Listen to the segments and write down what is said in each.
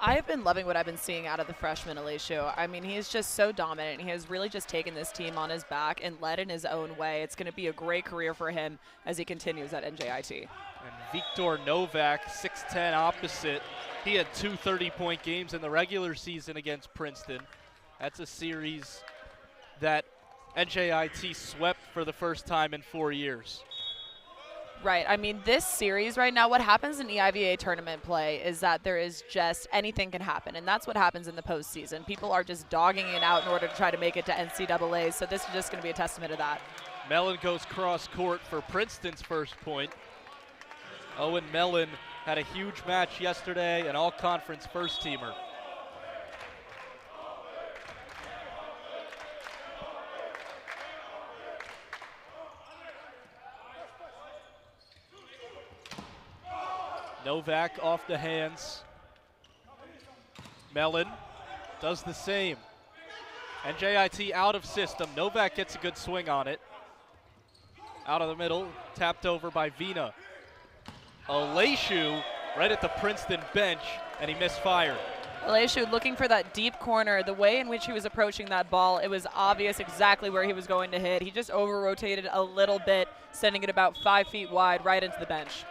I've been loving what I've been seeing out of the freshman Elishu. I mean, he is just so dominant. He has really just taken this team on his back and led in his own way. It's going to be a great career for him as he continues at NJIT. And Viktor Novak, 6'10", opposite. He had 2 30-point games in the regular season against Princeton. That's a series that NJIT swept for the first time in 4 years. Right. I mean, this series right now, what happens in EIVA tournament play is that there is just anything can happen, and that's what happens in the postseason. People are just dogging it out in order to try to make it to NCAA, so this is just going to be a testament to that. Mellon goes cross court for Princeton's first point. Owen Mellon had a huge match yesterday, an all-conference first-teamer. Novak off the hands. Mellon does the same. NJIT out of system. Novak gets a good swing on it. Out of the middle, tapped over by Vina. Elishu right at the Princeton bench, and he misfired. Elishu looking for that deep corner. The way in which he was approaching that ball, it was obvious exactly where he was going to hit. He just over-rotated a little bit, sending it about 5 feet wide right into the bench.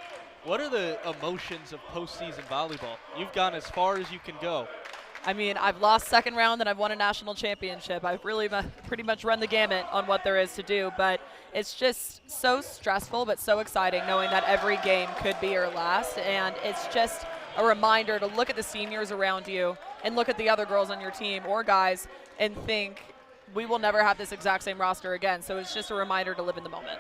What are the emotions of postseason volleyball? You've gone as far as you can go. I mean, I've lost second round and I've won a national championship. I've really pretty much run the gamut on what there is to do, but it's just so stressful but so exciting knowing that every game could be your last, and it's just a reminder to look at the seniors around you and look at the other girls on your team or guys and think, we will never have this exact same roster again. So it's just a reminder to live in the moment.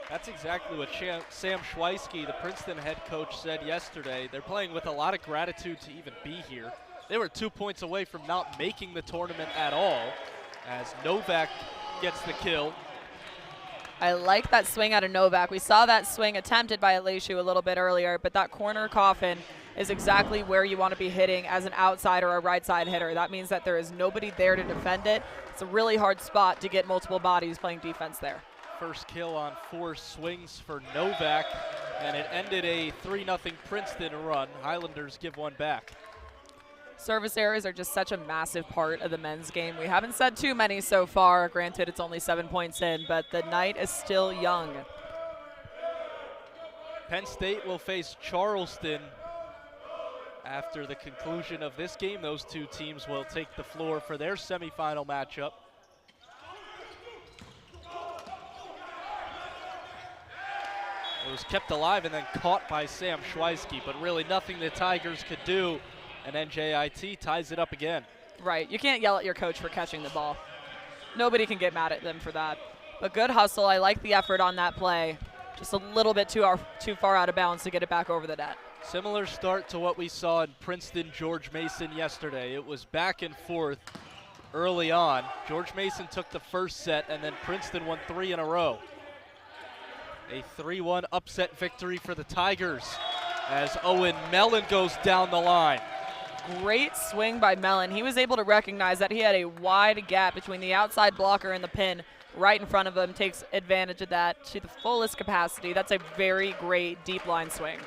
That's exactly what Sam Schweisky, the Princeton head coach, said yesterday. They're playing with a lot of gratitude to even be here. They were 2 points away from not making the tournament at all, as Novak gets the kill. I like that swing out of Novak. We saw that swing attempted by Elishu a little bit earlier, but that corner coffin is exactly where you want to be hitting as an outside or a right side hitter. That means that there is nobody there to defend it. It's a really hard spot to get multiple bodies playing defense there. First kill on 4 swings for Novak, and it ended a 3-0 Princeton run. Highlanders give one back. Service errors are just such a massive part of the men's game. We haven't said too many so far. Granted, it's only 7 points in, but the night is still young. Penn State will face Charleston after the conclusion of this game. Those two teams will take the floor for their semifinal matchup. It was kept alive and then caught by Sam Schweisky, but really nothing the Tigers could do, and NJIT ties it up again. Right, you can't yell at your coach for catching the ball. Nobody can get mad at them for that. But good hustle. I like the effort on that play. Just a little bit too far out of bounds to get it back over the net. Similar start to what we saw in Princeton, George Mason yesterday. It was back and forth early on. George Mason took the first set, and then Princeton won 3 in a row. A 3-1 upset victory for the Tigers as Owen Mellon goes down the line. Great swing by Mellon. He was able to recognize that he had a wide gap between the outside blocker and the pin right in front of him, takes advantage of that to the fullest capacity. That's a very great deep line swing.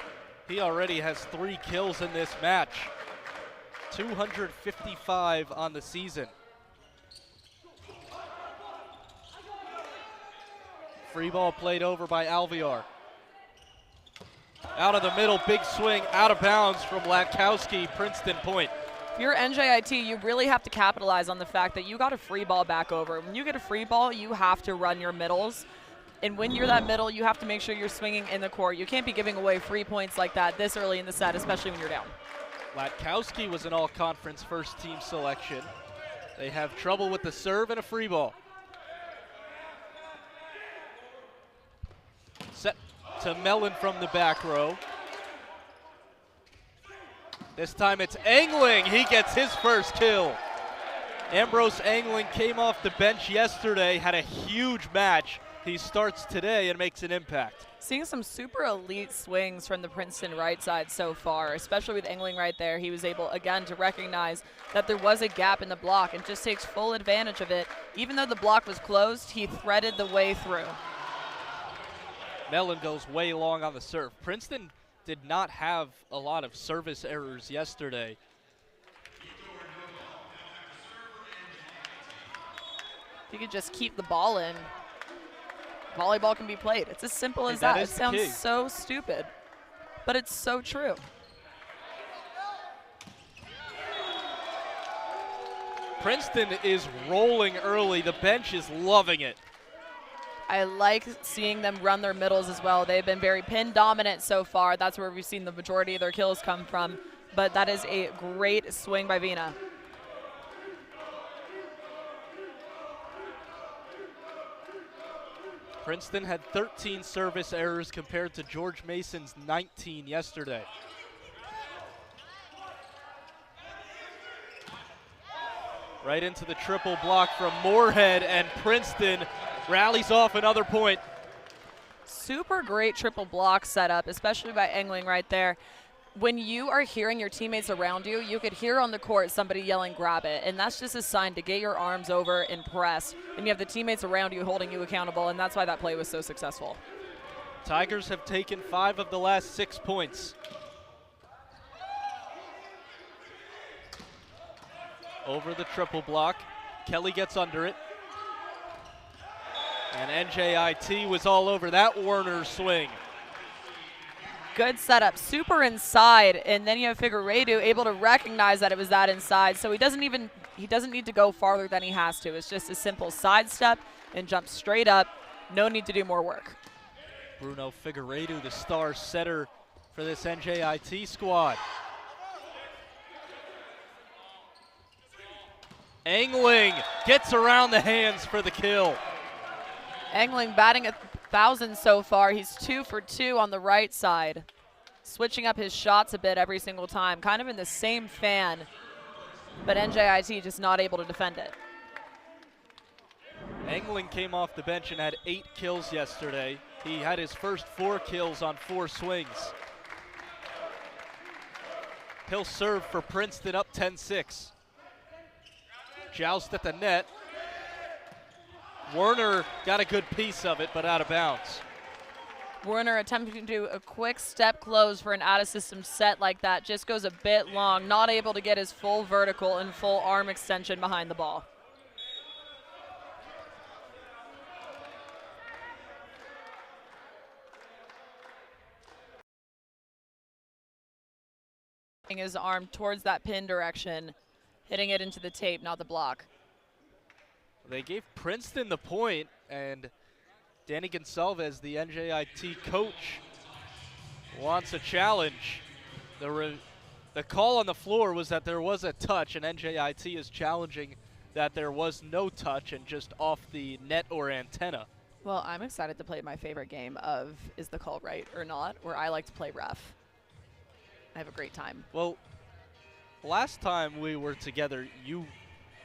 He already has 3 kills in this match. 255 on the season. Free ball played over by Alvear. Out of the middle, big swing, out of bounds from Latkowski, Princeton point. If you're NJIT, you really have to capitalize on the fact that you got a free ball back over. When you get a free ball, you have to run your middles. And when you're that middle, you have to make sure you're swinging in the court. You can't be giving away free points like that this early in the set, especially when you're down. Latkowski was an all-conference first-team selection. They have trouble with the serve and a free ball. Set to Mellon from the back row. This time it's Angling. He gets his first kill. Ambrose Angling came off the bench yesterday, had a huge match. He starts today and makes an impact. Seeing some super elite swings from the Princeton right side so far, especially with Angling right there. He was able, again, to recognize that there was a gap in the block and just takes full advantage of it. Even though the block was closed, he threaded the way through. Mellon goes way long on the serve. Princeton did not have a lot of service errors yesterday. If you could just keep the ball in, volleyball can be played. It's as simple as that. It sounds so stupid, but it's so true. Princeton is rolling early. The bench is loving it. I like seeing them run their middles as well. They've been very pin dominant so far. That's where we've seen the majority of their kills come from. But that is a great swing by Vina. Princeton had 13 service errors compared to George Mason's 19 yesterday. Right into the triple block from Moorhead, and Princeton rallies off another point. Super great triple block setup, especially by Engling right there. When you are hearing your teammates around you, you could hear on the court somebody yelling, grab it. And that's just a sign to get your arms over and press. And you have the teammates around you holding you accountable, and that's why that play was so successful. Tigers have taken 5 of the last 6 points. Over the triple block. Kelly gets under it. And NJIT was all over that Werner swing. Good setup, super inside, and then you have Figueiredo able to recognize that it was that inside, so he doesn't need to go farther than he has to. It's just a simple sidestep and jump straight up. No need to do more work. Bruno Figueiredo, the star setter for this NJIT squad. Engling gets around the hands for the kill. Engling batting 1,000 so far. He's 2 for 2 on the right side. Switching up his shots a bit every single time. Kind of in the same fan, but NJIT just not able to defend it. Engling came off the bench and had 8 kills yesterday. He had his first 4 kills on 4 swings. He'll serve for Princeton up 10-6. Joust at the net. Werner got a good piece of it, but out of bounds. Werner attempting to do a quick step close for an out-of-system set like that. Just goes a bit long, not able to get his full vertical and full arm extension behind the ball. His arm towards that pin direction, hitting it into the tape, not the block. They gave Princeton the point, and Danny Gonsalves, the NJIT coach, wants a challenge. The call on the floor was that there was a touch, and NJIT is challenging that there was no touch and just off the net or antenna. Well, I'm excited to play my favorite game of Is the Call Right or Not, where I like to play ref. I have a great time. Well, last time we were together, you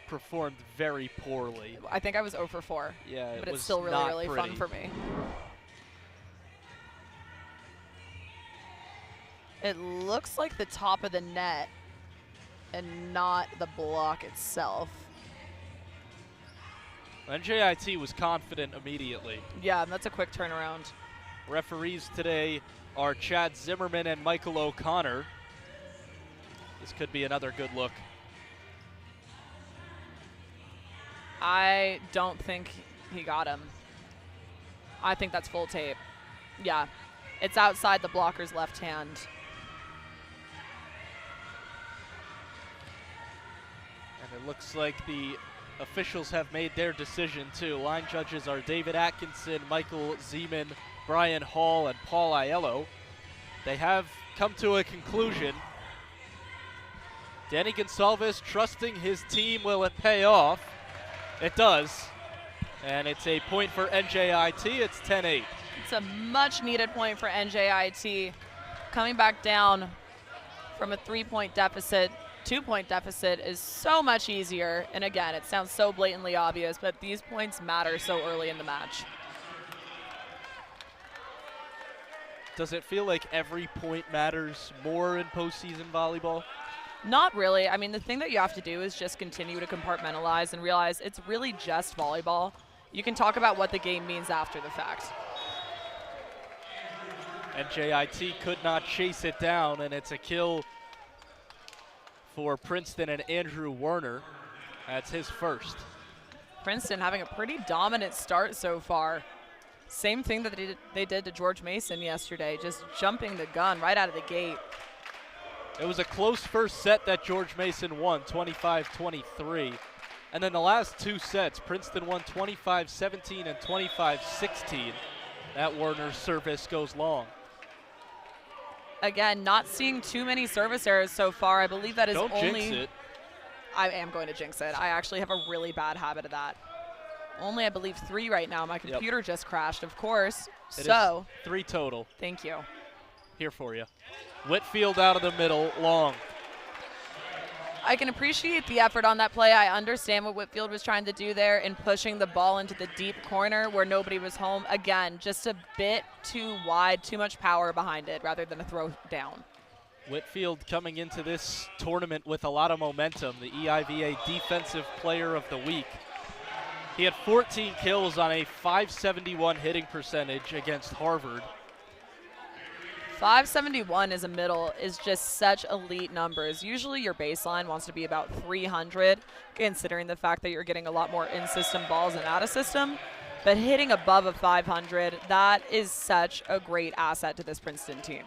performed very poorly. I think I was 0 for 4. Yeah, but it's still really fun for me. It looks like the top of the net and not the block itself. NJIT was confident immediately. Yeah, that's a quick turnaround. Referees today are Chad Zimmerman and Michael O'Connor. This could be another good look. I don't think he got him. I think that's full tape. Yeah, it's outside the blocker's left hand. And it looks like the officials have made their decision too. Line judges are David Atkinson, Michael Zeman, Brian Hall, and Paul Aiello. They have come to a conclusion. Danny Gonsalves trusting his team. Will it pay off? It does. And it's a point for NJIT. It's 10-8. It's a much needed point for NJIT. Coming back down from a 3-point deficit, 2-point deficit is so much easier. And again, it sounds so blatantly obvious, but these points matter so early in the match. Does it feel like every point matters more in postseason volleyball? Not really. I mean, the thing that you have to do is just continue to compartmentalize and realize it's really just volleyball. You can talk about what the game means after the fact. NJIT could not chase it down, and it's a kill for Princeton and Andrew Werner. That's his first. Princeton having a pretty dominant start so far. Same thing that they did to George Mason yesterday, just jumping the gun right out of the gate. It was a close first set that George Mason won, 25-23. And then the last two sets, Princeton won 25-17 and 25-16. That Werner's service goes long. Again, not seeing too many service errors so far. I believe that is Don't only... jinx it. I am going to jinx it. I actually have a really bad habit of that. Only, I believe, 3 right now. My computer just crashed, of course. It So, is 3 total. thank you. Here for you. Whitfield out of the middle, long. I can appreciate the effort on that play. I understand what Whitfield was trying to do there in pushing the ball into the deep corner where nobody was home. Again, just a bit too wide, too much power behind it rather than a throw down. Whitfield coming into this tournament with a lot of momentum, the EIVA Defensive Player of the Week. He had 14 kills on a .571 hitting percentage against Harvard. 571 as a middle is just such elite numbers. Usually your baseline wants to be about 300, considering the fact that you're getting a lot more in-system balls and out-of-system. But hitting above a 500, that is such a great asset to this Princeton team.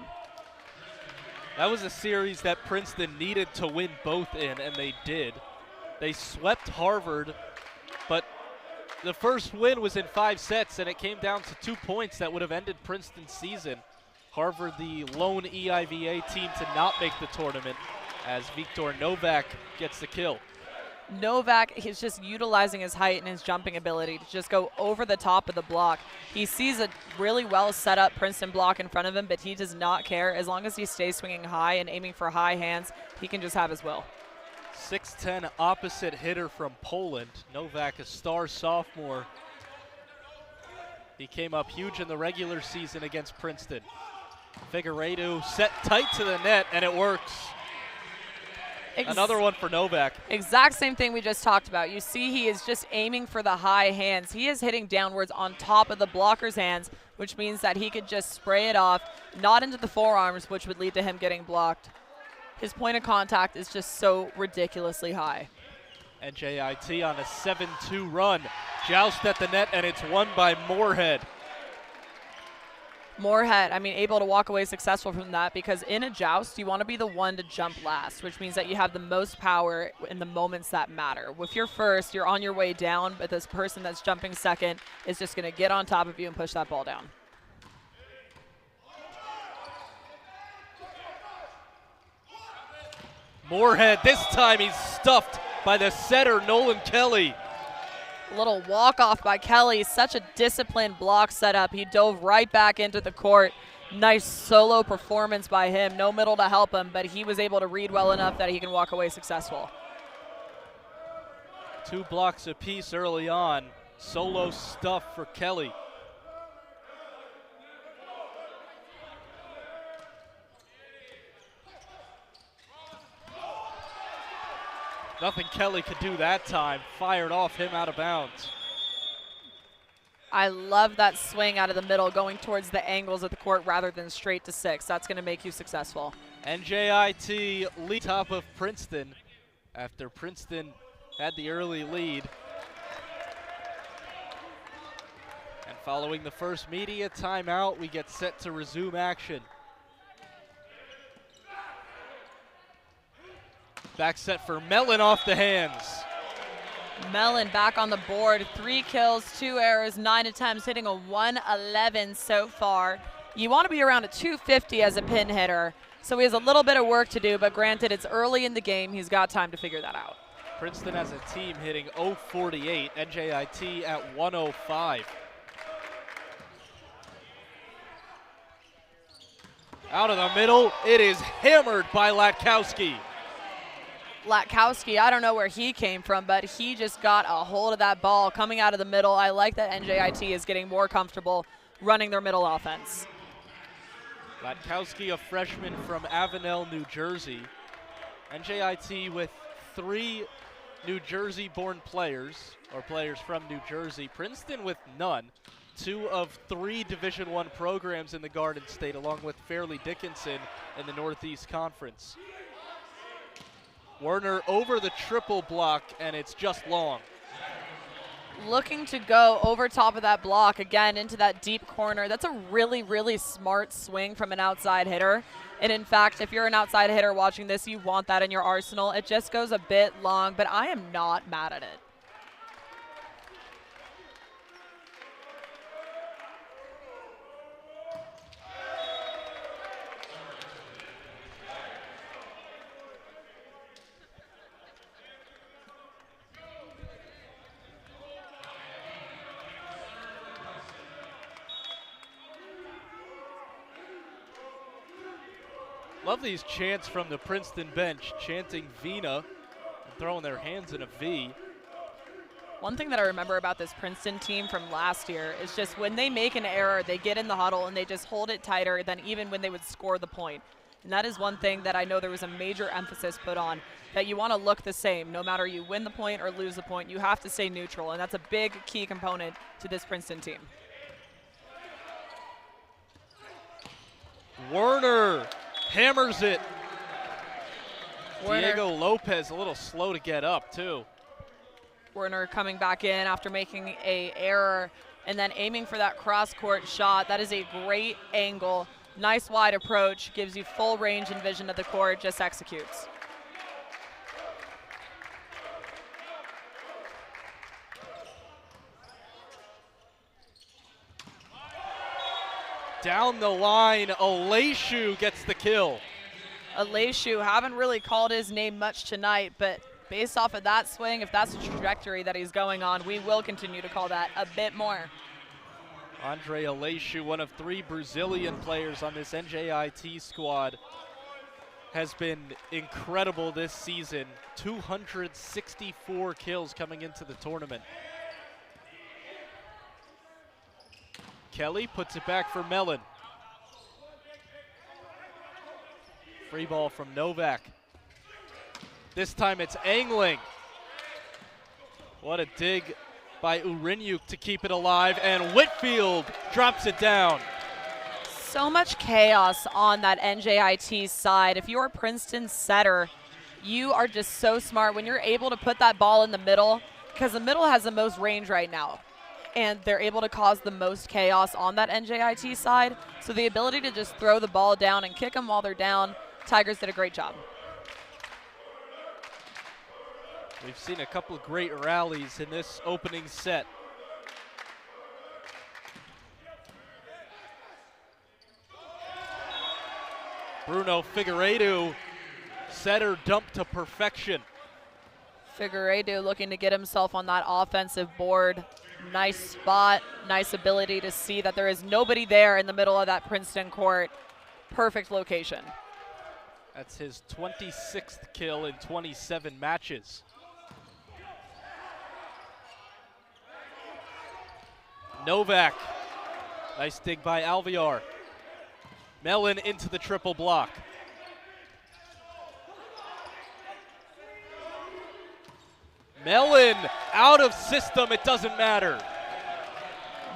That was a series that Princeton needed to win both in, and they did. They swept Harvard, but the first win was in 5 sets, and it came down to 2 points that would have ended Princeton's season. Harvard, the lone EIVA team to not make the tournament, as Victor Novak gets the kill. Novak, he's just utilizing his height and his jumping ability to just go over the top of the block. He sees a really well set up Princeton block in front of him, but he does not care. As long as he stays swinging high and aiming for high hands, he can just have his will. 6'10" opposite hitter from Poland. Novak, a star sophomore. He came up huge in the regular season against Princeton. Figueiredo set tight to the net, and it works. Another one for Novak. Exact same thing we just talked about. You see he is just aiming for the high hands. He is hitting downwards on top of the blocker's hands, which means that he could just spray it off, not into the forearms, which would lead to him getting blocked. His point of contact is just so ridiculously high. NJIT on a 7-2 run. Joust at the net, and it's won by Merced. Merced, I mean, able to walk away successful from that, because in a joust, you want to be the one to jump last, which means that you have the most power in the moments that matter. If you're first, you're on your way down, but this person that's jumping second is just going to get on top of you and push that ball down. Merced, this time he's stuffed by the setter, Nolan Kelly. A little walk-off by Kelly. Such a disciplined block setup. He dove right back into the court. Nice solo performance by him. No middle to help him, but he was able to read well enough that he can walk away successful. 2 blocks apiece early on. Solo stuff for Kelly. Nothing Kelly could do that time. Fired off him out of bounds. I love that swing out of the middle, going towards the angles of the court rather than straight to 6. That's going to make you successful. NJIT lead top of Princeton after Princeton had the early lead. And following the first media timeout, we get set to resume action. Back set for Mellon off the hands. Mellon back on the board. 3 kills, 2 errors, 9 attempts, hitting a 111 so far. You want to be around a 250 as a pin hitter, so he has a little bit of work to do, but granted, it's early in the game. He's got time to figure that out. Princeton as a team hitting .048, NJIT at 105. Out of the middle, it is hammered by Latkowski. Latkowski, I don't know where he came from, but he just got a hold of that ball coming out of the middle. I like that NJIT is getting more comfortable running their middle offense. Latkowski, a freshman from Avenel, New Jersey. NJIT with 3 New Jersey-born players, or players from New Jersey. Princeton with none. 2 of 3 Division I programs in the Garden State, along with Fairleigh Dickinson in the Northeast Conference. Werner over the triple block, and it's just long. looking to go over top of that block again into that deep corner. That's a really, really smart swing from an outside hitter. And in fact, if you're an outside hitter watching this, you want that in your arsenal. It just goes a bit long, but I am not mad at it. Love these chants from the Princeton bench, chanting Vina and throwing their hands in a V. One thing that I remember about this Princeton team from last year is just when they make an error, they get in the huddle and they just hold it tighter than even when they would score the point. And that is one thing that I know there was a major emphasis put on, that you want to look the same. No matter you win the point or lose the point, you have to stay neutral, and that's a big key component to this Princeton team. Werner hammers it. Werner. Diego Lopez a little slow to get up too. Werner coming back in after making a error and then aiming for that cross-court shot. That is a great angle. Nice wide approach, gives you full range and vision of the court, just executes. Down the line, Aleshu gets the kill. Aleshu, haven't really called his name much tonight, but based off of that swing, if that's the trajectory that he's going on, we will continue to call that a bit more. Andre Aleshu, one of 3 Brazilian players on this NJIT squad, has been incredible this season. 264 kills coming into the tournament. Kelly puts it back for Mellon. Free ball from Novak. This time it's angling. What a dig by Urinyuk to keep it alive, and Whitfield drops it down. So much chaos on that NJIT side. If you're a Princeton setter, you are just so smart when you're able to put that ball in the middle, because the middle has the most range right now. And they're able to cause the most chaos on that NJIT side. So the ability to just throw the ball down and kick them while they're down, Tigers did a great job. We've seen a couple of great rallies in this opening set. Bruno Figueiredo, setter dumped to perfection. Figueiredo looking to get himself on that offensive board. Nice spot, nice ability to see that there is nobody there in the middle of that Princeton court. Perfect location. That's his 26th kill in 27 matches. Novak, nice dig by Alvear. Mellon into the triple block. Mellon out of system, it doesn't matter.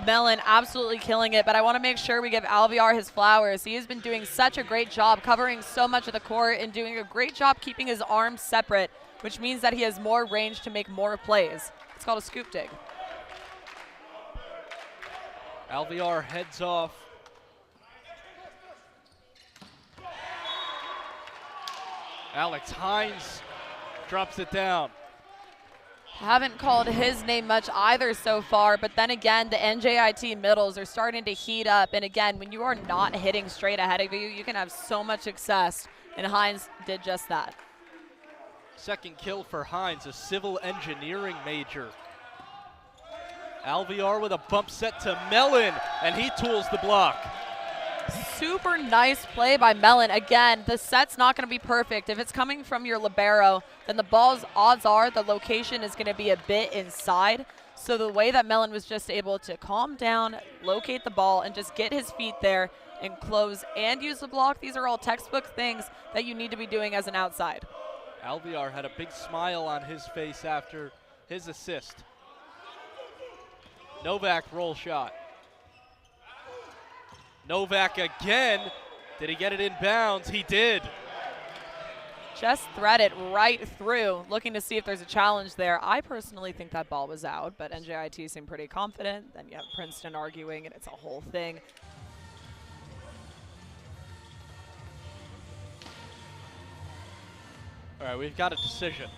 Mellon absolutely killing it, but I want to make sure we give Alvear his flowers. He has been doing such a great job covering so much of the court and doing a great job keeping his arms separate, which means that he has more range to make more plays. It's called a scoop dig. Alvear heads off. Alex Hines drops it down. Haven't called his name much either so far, but then again, the NJIT middles are starting to heat up. And again, when you are not hitting straight ahead of you, you can have so much success, and Hines did just that. Second kill for Hines, a civil engineering major. Alvear with a bump set to Mellon, and he tools the block. Super nice play by Mellon. Again, the set's not going to be perfect. If it's coming from your libero, then the ball's odds are the location is going to be a bit inside. So the way that Mellon was just able to calm down, locate the ball, and just get his feet there and close and use the block, these are all textbook things that you need to be doing as an outside. Alvear had a big smile on his face after his assist. Novak roll shot. Novak again. Did he get it in bounds? He did. Just thread it right through, looking to see if there's a challenge there. I personally think that ball was out, but NJIT seemed pretty confident. Then you have Princeton arguing, and it's a whole thing. All right, we've got a decision.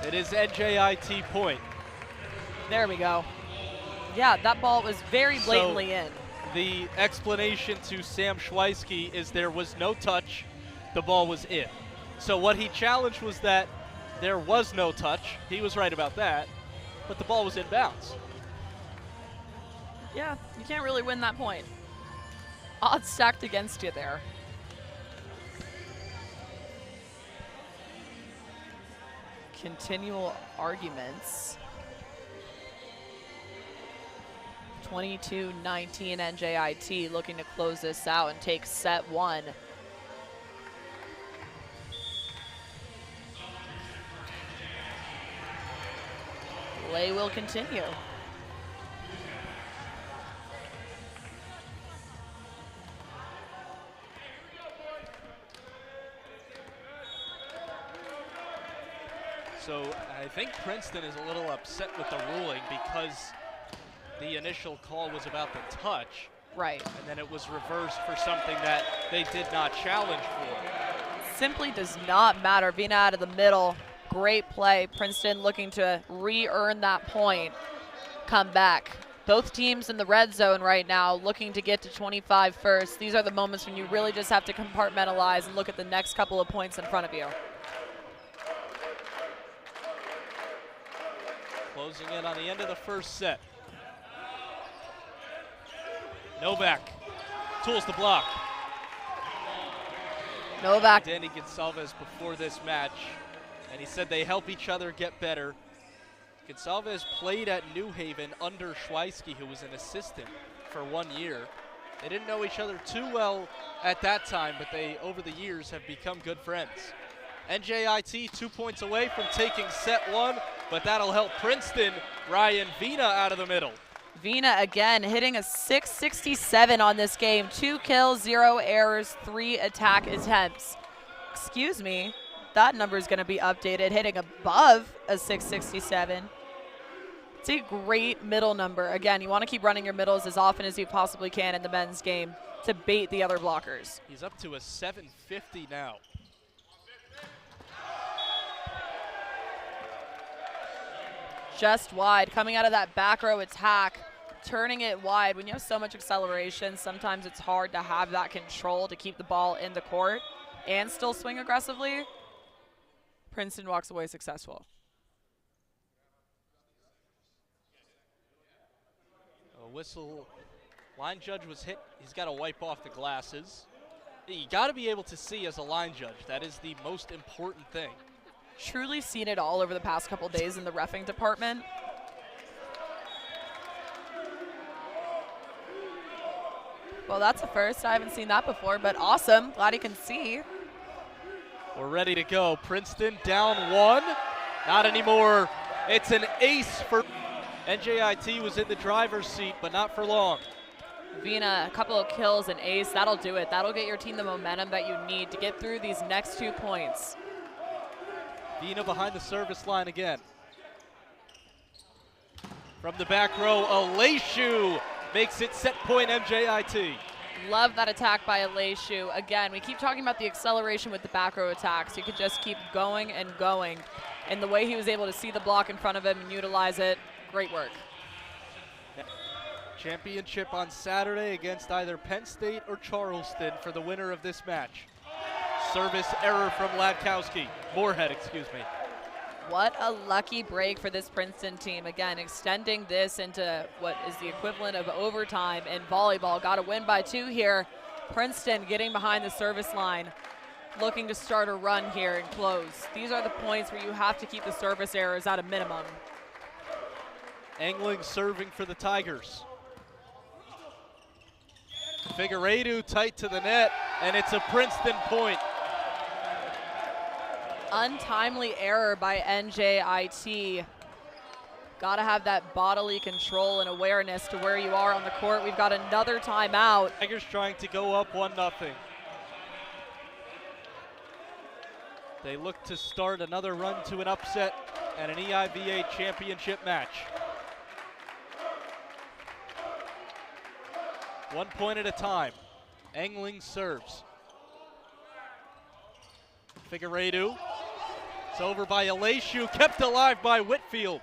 It is NJIT point. There we go. Yeah, that ball was very blatantly in. The explanation to Sam Schweisky is there was no touch, the ball was in. So what he challenged was that there was no touch. He was right about that, but the ball was in bounds. Yeah, you can't really win that point. Odds stacked against you there. Continual arguments. 22-19 NJIT looking to close this out and take set one. Play will continue. So I think Princeton is a little upset with the ruling because the initial call was about the touch. Right. And then it was reversed for something that they did not challenge for. Simply does not matter. Vina out of the middle. Great play. Princeton looking to re-earn that point. Come back. Both teams in the red zone right now looking to get to 25 first. These are the moments when you really just have to compartmentalize and look at the next couple of points in front of you. Closing in on the end of the first set. Novak tools the block. Novak. Danny Gonsalves before this match, and he said they help each other get better. Gonsalves played at New Haven under Schweisky, who was an assistant for 1 year. They didn't know each other too well at that time, but they, over the years, have become good friends. NJIT 2 points away from taking set one, but that'll help Princeton. Ryan Vina out of the middle. Vina again hitting a 667 on this game. 2 kills, 0 errors, 3 attack attempts. Excuse me, that number is going to be updated, hitting above a 667. It's a great middle number. Again, you want to keep running your middles as often as you possibly can in the men's game to bait the other blockers. He's up to a 750 now. Just wide, coming out of that back row attack, turning it wide. When you have so much acceleration, sometimes it's hard to have that control to keep the ball in the court and still swing aggressively. Princeton walks away successful. A whistle. Line judge was hit. He's got to wipe off the glasses. You got to be able to see as a line judge. That is the most important thing. Truly seen it all over the past couple days in the reffing department. Well, that's a first. I haven't seen that before, but awesome. Glad you can see. We're ready to go. Princeton down 1. Not anymore. It's an ace for NJIT. Was in the driver's seat, but not for long. Vina, a couple of kills and ace. That'll do it. That'll get your team the momentum that you need to get through these next 2 points. Vina behind the service line again. From the back row, Aleshu makes it set point NJIT. Love that attack by Aleshu. Again, we keep talking about the acceleration with the back row attacks. You could just keep going and going. And the way he was able to see the block in front of him and utilize it, great work. Championship on Saturday against either Penn State or Charleston for the winner of this match. Service error from Ladkowski. Moorhead, excuse me. What a lucky break for this Princeton team. Again, extending this into what is the equivalent of overtime in volleyball. Got to win by 2 here. Princeton getting behind the service line, looking to start a run here and close. These are the points where you have to keep the service errors at a minimum. Engling serving for the Tigers. Figueiredo tight to the net, and it's a Princeton point. Untimely error by NJIT. Got to have that bodily control and awareness to where you are on the court. We've got another timeout. Tigers trying to go up 1-0. They look to start another run to an upset and an EIVA championship match. 1 point at a time. Engling serves. Figueiredo. It's over by Aleshu, kept alive by Whitfield.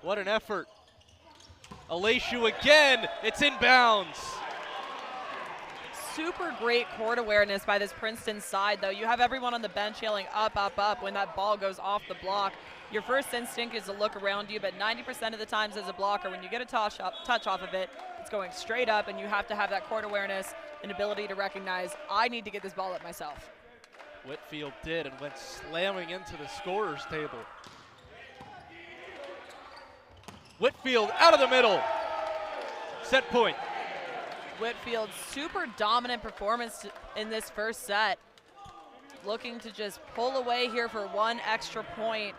What an effort. Aleshu again, it's inbounds. Super great court awareness by this Princeton side, though. You have everyone on the bench yelling up, up, up when that ball goes off the block. Your first instinct is to look around you, but 90% of the times as a blocker, when you get a touch off of it, it's going straight up, and you have to have that court awareness and ability to recognize, I need to get this ball up myself. Whitfield did and went slamming into the scorer's table. Whitfield out of the middle. Set point. Whitfield, super dominant performance in this first set. Looking to just pull away here for one extra point.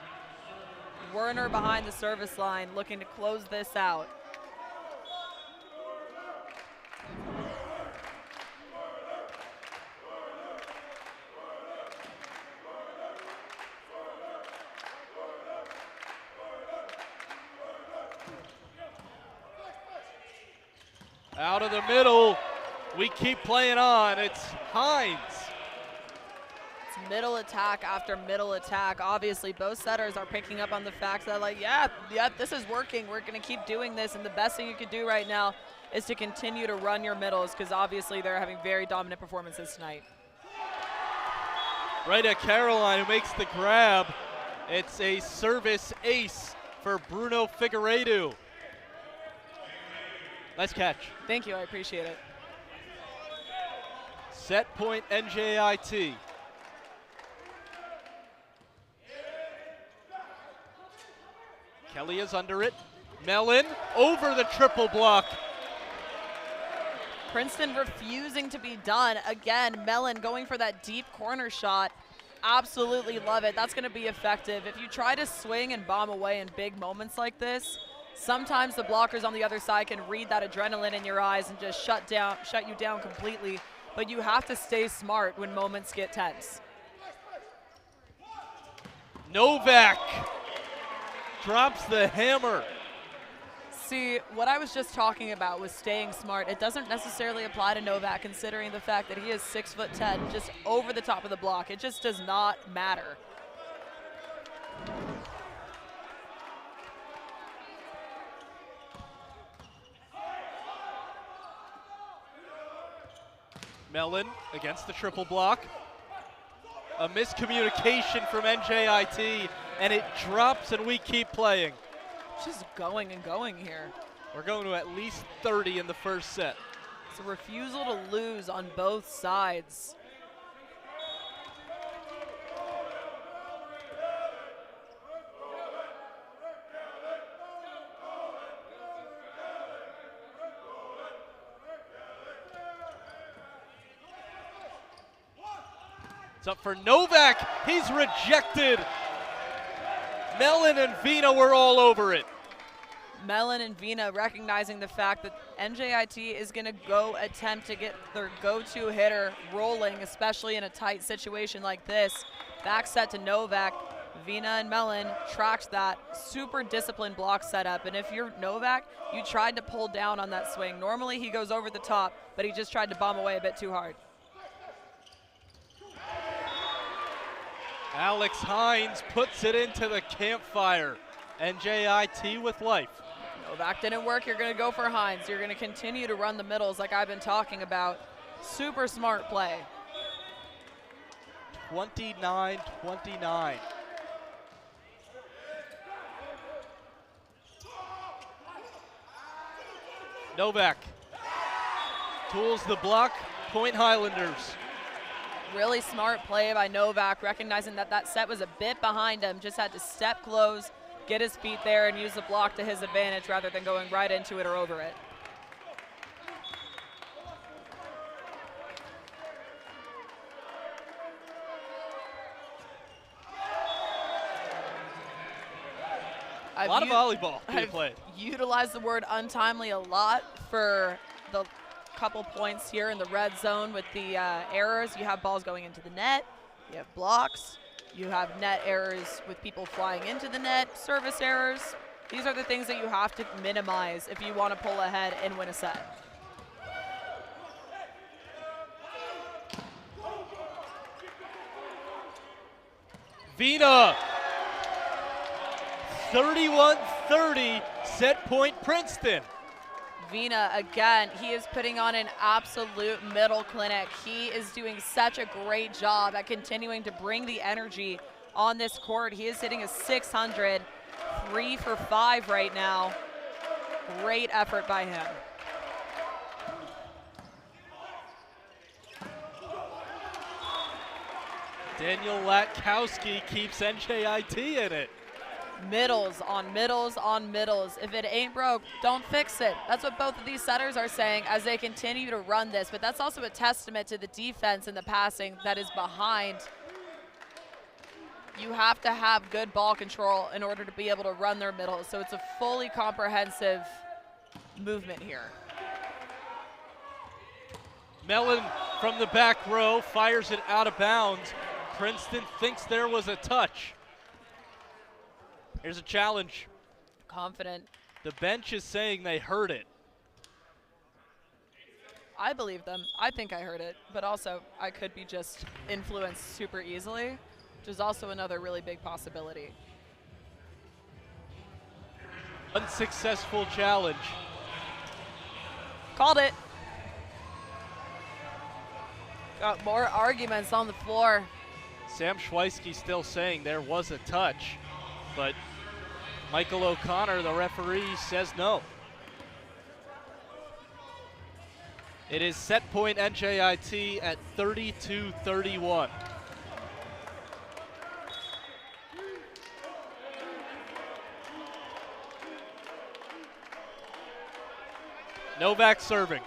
Werner behind the service line, looking to close this out. Out of the middle, we keep playing on. It's Hines. It's middle attack after middle attack. Obviously, both setters are picking up on the fact that, like, yeah, this is working. We're going to keep doing this, and the best thing you could do right now is to continue to run your middles, because obviously they're having very dominant performances tonight. Right at Caroline, who makes the grab. It's a service ace for Bruno Figueiredo. Nice catch. Thank you, I appreciate it. Set point NJIT. Kelly is under it. Mellon over the triple block. Princeton refusing to be done. Again, Mellon going for that deep corner shot. Absolutely love it. That's going to be effective. If you try to swing and bomb away in big moments like this, sometimes the blockers on the other side can read that adrenaline in your eyes and just shut you down completely. But you have to stay smart when moments get tense. Novak drops the hammer. See, what I was just talking about was staying smart. It doesn't necessarily apply to Novak, considering the fact that he is 6'10", just over the top of the block. It just does not matter. Mellon against the triple block. A miscommunication from NJIT, and it drops, and we keep playing. Just going and going here. We're going to at least 30 in the first set. It's a refusal to lose on both sides. It's up for Novak. He's rejected. Mellon and Vina were all over it. Mellon and Vina recognizing the fact that NJIT is going to go attempt to get their go-to hitter rolling, especially in a tight situation like this. Back set to Novak. Vina and Mellon tracked that. Super disciplined block setup. And if you're Novak, you tried to pull down on that swing. Normally he goes over the top, but he just tried to bomb away a bit too hard. Alex Hines puts it into the campfire. NJIT with life. Novak didn't work. You're going to go for Hines. You're going to continue to run the middles like I've been talking about. Super smart play. 29-29. Novak tools the block. Point Highlanders. Really smart play by Novak, recognizing that that set was a bit behind him. Just had to step close, get his feet there, and use the block to his advantage rather than going right into it or over it. A lot of volleyball being played. Utilized the word untimely a lot for the couple points here in the red zone with the errors. You have balls going into the net, you have blocks, You have net errors with people flying into the net, service errors. These are the things that you have to minimize if you want to pull ahead and win a set. Vina, 31-30, set point Princeton. Vina, again, he is putting on an absolute middle clinic. He is doing such a great job at continuing to bring the energy on this court. He is hitting a 600, 3 for 5 right now. Great effort by him. Daniel Latkowski keeps NJIT in it. Middles on middles on middles. If it ain't broke, don't fix it. That's what both of these setters are saying as they continue to run this, but that's also a testament to the defense and the passing that is behind. You have to have good ball control in order to be able to run their middles, so it's a fully comprehensive movement here. Mellon from the back row fires it out of bounds. Princeton thinks there was a touch. Here's a challenge. Confident. The bench is saying they heard it. I believe them. I think I heard it, but also I could be just influenced super easily, which is also another really big possibility. Unsuccessful challenge. Called it. Got more arguments on the floor. Sam Schweisky still saying there was a touch, but Michael O'Connor, the referee, says no. It is set point NJIT at 32-31. Novak serving.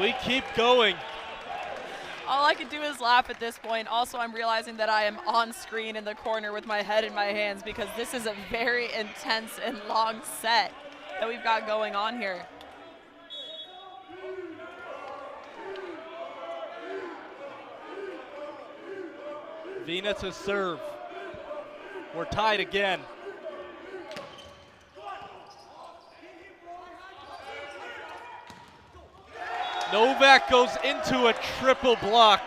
We keep going. All I can do is laugh at this point. Also, I'm realizing that I am on screen in the corner with my head in my hands because this is a very intense and long set that we've got going on here. Vina to serve. We're tied again. Novak goes into a triple block.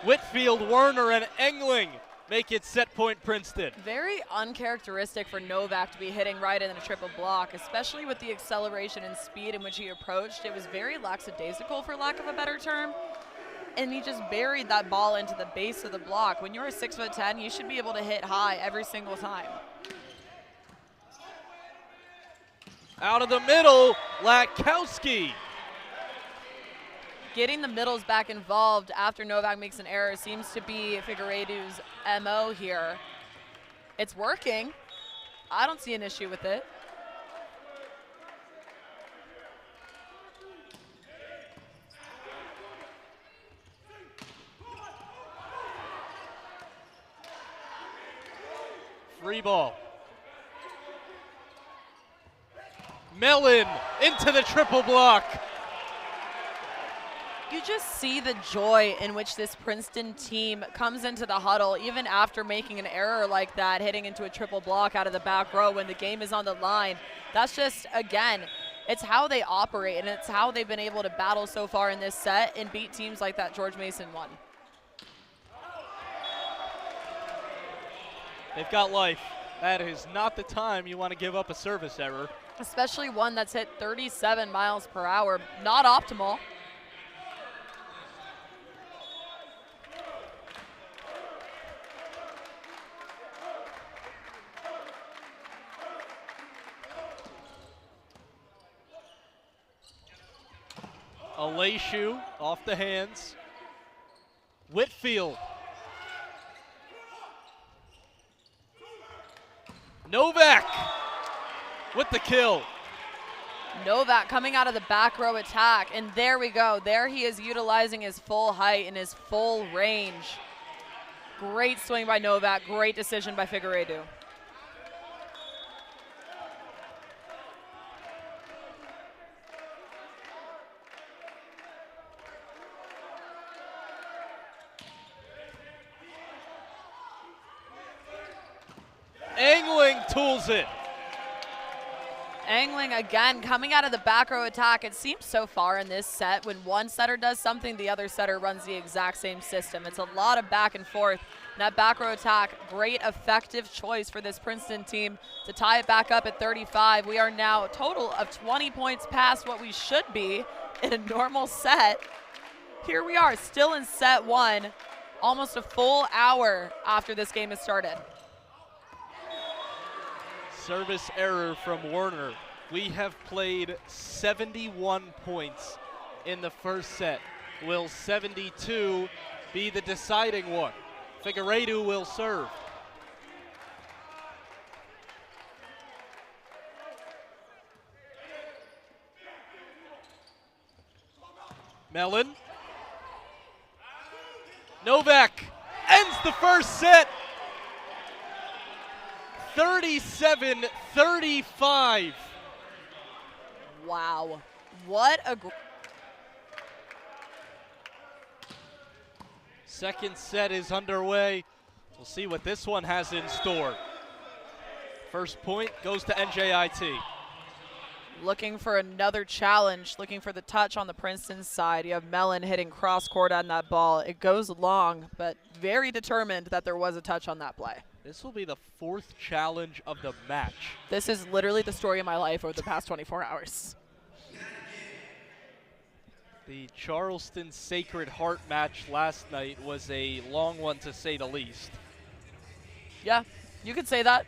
Whitfield, Werner, and Engling make it set point Princeton. Very uncharacteristic for Novak to be hitting right in a triple block, especially with the acceleration and speed in which he approached. It was very lackadaisical, for lack of a better term. And he just buried that ball into the base of the block. When you're a 6'10", you should be able to hit high every single time. Out of the middle, Latkowski. Getting the middles back involved after Novak makes an error seems to be Figueiredo's MO here. It's working. I don't see an issue with it. Free ball. Mellon into the triple block. You just see the joy in which this Princeton team comes into the huddle, even after making an error like that, hitting into a triple block out of the back row when the game is on the line. That's just, again, it's how they operate, and it's how they've been able to battle so far in this set and beat teams like that George Mason one. They've got life. That is not the time you want to give up a service error. Especially one that's hit 37 miles per hour. Not optimal. Aleshu off the hands. Whitfield. Novak with the kill. Novak coming out of the back row attack, and there we go. There he is utilizing his full height and his full range. Great swing by Novak. Great decision by Figueiredo. Angling tools it. Angling again, coming out of the back row attack. It seems so far in this set when one setter does something, the other setter runs the exact same system. It's a lot of back and forth. And that back row attack, great effective choice for this Princeton team to tie it back up at 35. We are now a total of 20 points past what we should be in a normal set. Here we are, still in set one, almost a full hour after this game has started. Service error from Werner. We have played 71 points in the first set. Will 72 be the deciding one? Figueiredo will serve. Mellon. Novak ends the first set. 37-35. Wow. What a second set is underway. We'll see what this one has in store. First point goes to NJIT. Looking for another challenge, looking for the touch on the Princeton side. You have Mellon hitting cross court on that ball. It goes long, but very determined that there was a touch on that play. This will be the fourth challenge of the match. This is literally the story of my life over the past 24 hours. The Charleston Sacred Heart match last night was a long one, to say the least. Yeah, you could say that.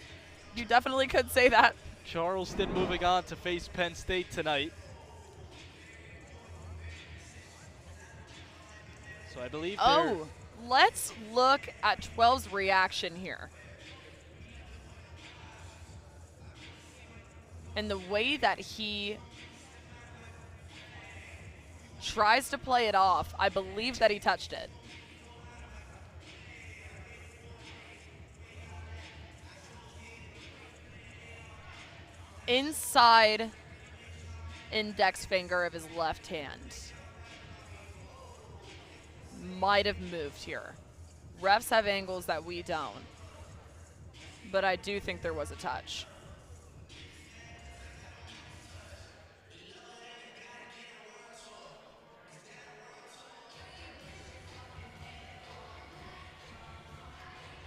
You definitely could say that. Charleston moving on to face Penn State tonight. So I believe let's look at 12's reaction here. And the way that he tries to play it off, I believe that he touched it. Inside index finger of his left hand. Might have moved here. Refs have angles that we don't. But I do think there was a touch.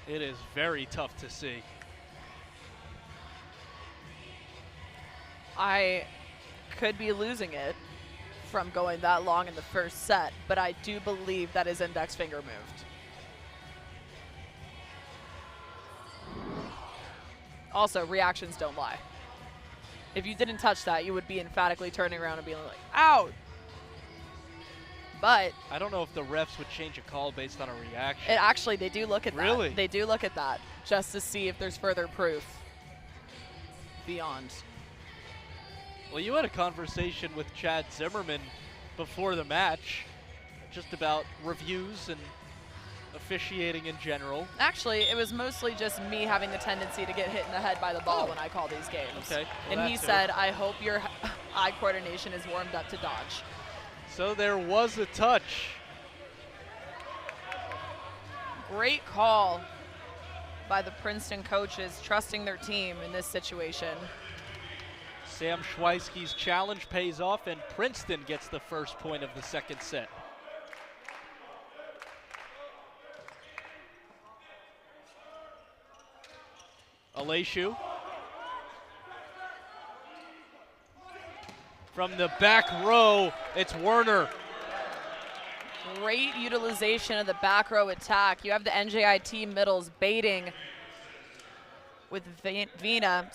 It is very tough to see. I could be losing it from going that long in the first set, but I do believe that his index finger moved. Also, reactions don't lie. If you didn't touch that, you would be emphatically turning around and being like, out. But I don't know if the refs would change a call based on a reaction. Actually, they do look at that. Really? They do look at that just to see if there's further proof beyond. Well, you had a conversation with Chad Zimmerman before the match just about reviews and officiating in general. Actually, it was mostly just me having the tendency to get hit in the head by the ball when I call these games. Okay. Well, and he said, I hope your eye coordination is warmed up to dodge. So there was a touch. Great call by the Princeton coaches, trusting their team in this situation. Sam Schweisky's challenge pays off, and Princeton gets the first point of the second set. Aleshu. From the back row, it's Werner. Great utilization of the back row attack. You have the NJIT middles baiting with Vina,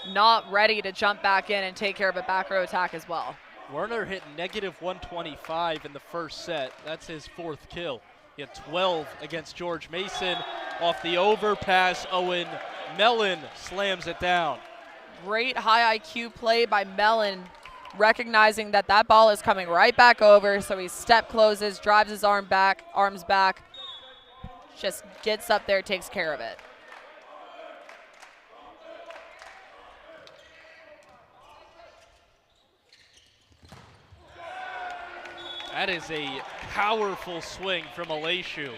not ready to jump back in and take care of a back row attack as well. Werner hit -125 in the first set. That's his fourth kill. He had 12 against George Mason. Off the overpass, Owen Mellon slams it down. Great high IQ play by Mellon, recognizing that that ball is coming right back over, so he step closes, drives his arms back, just gets up there, takes care of it. That is a powerful swing from Alaishu.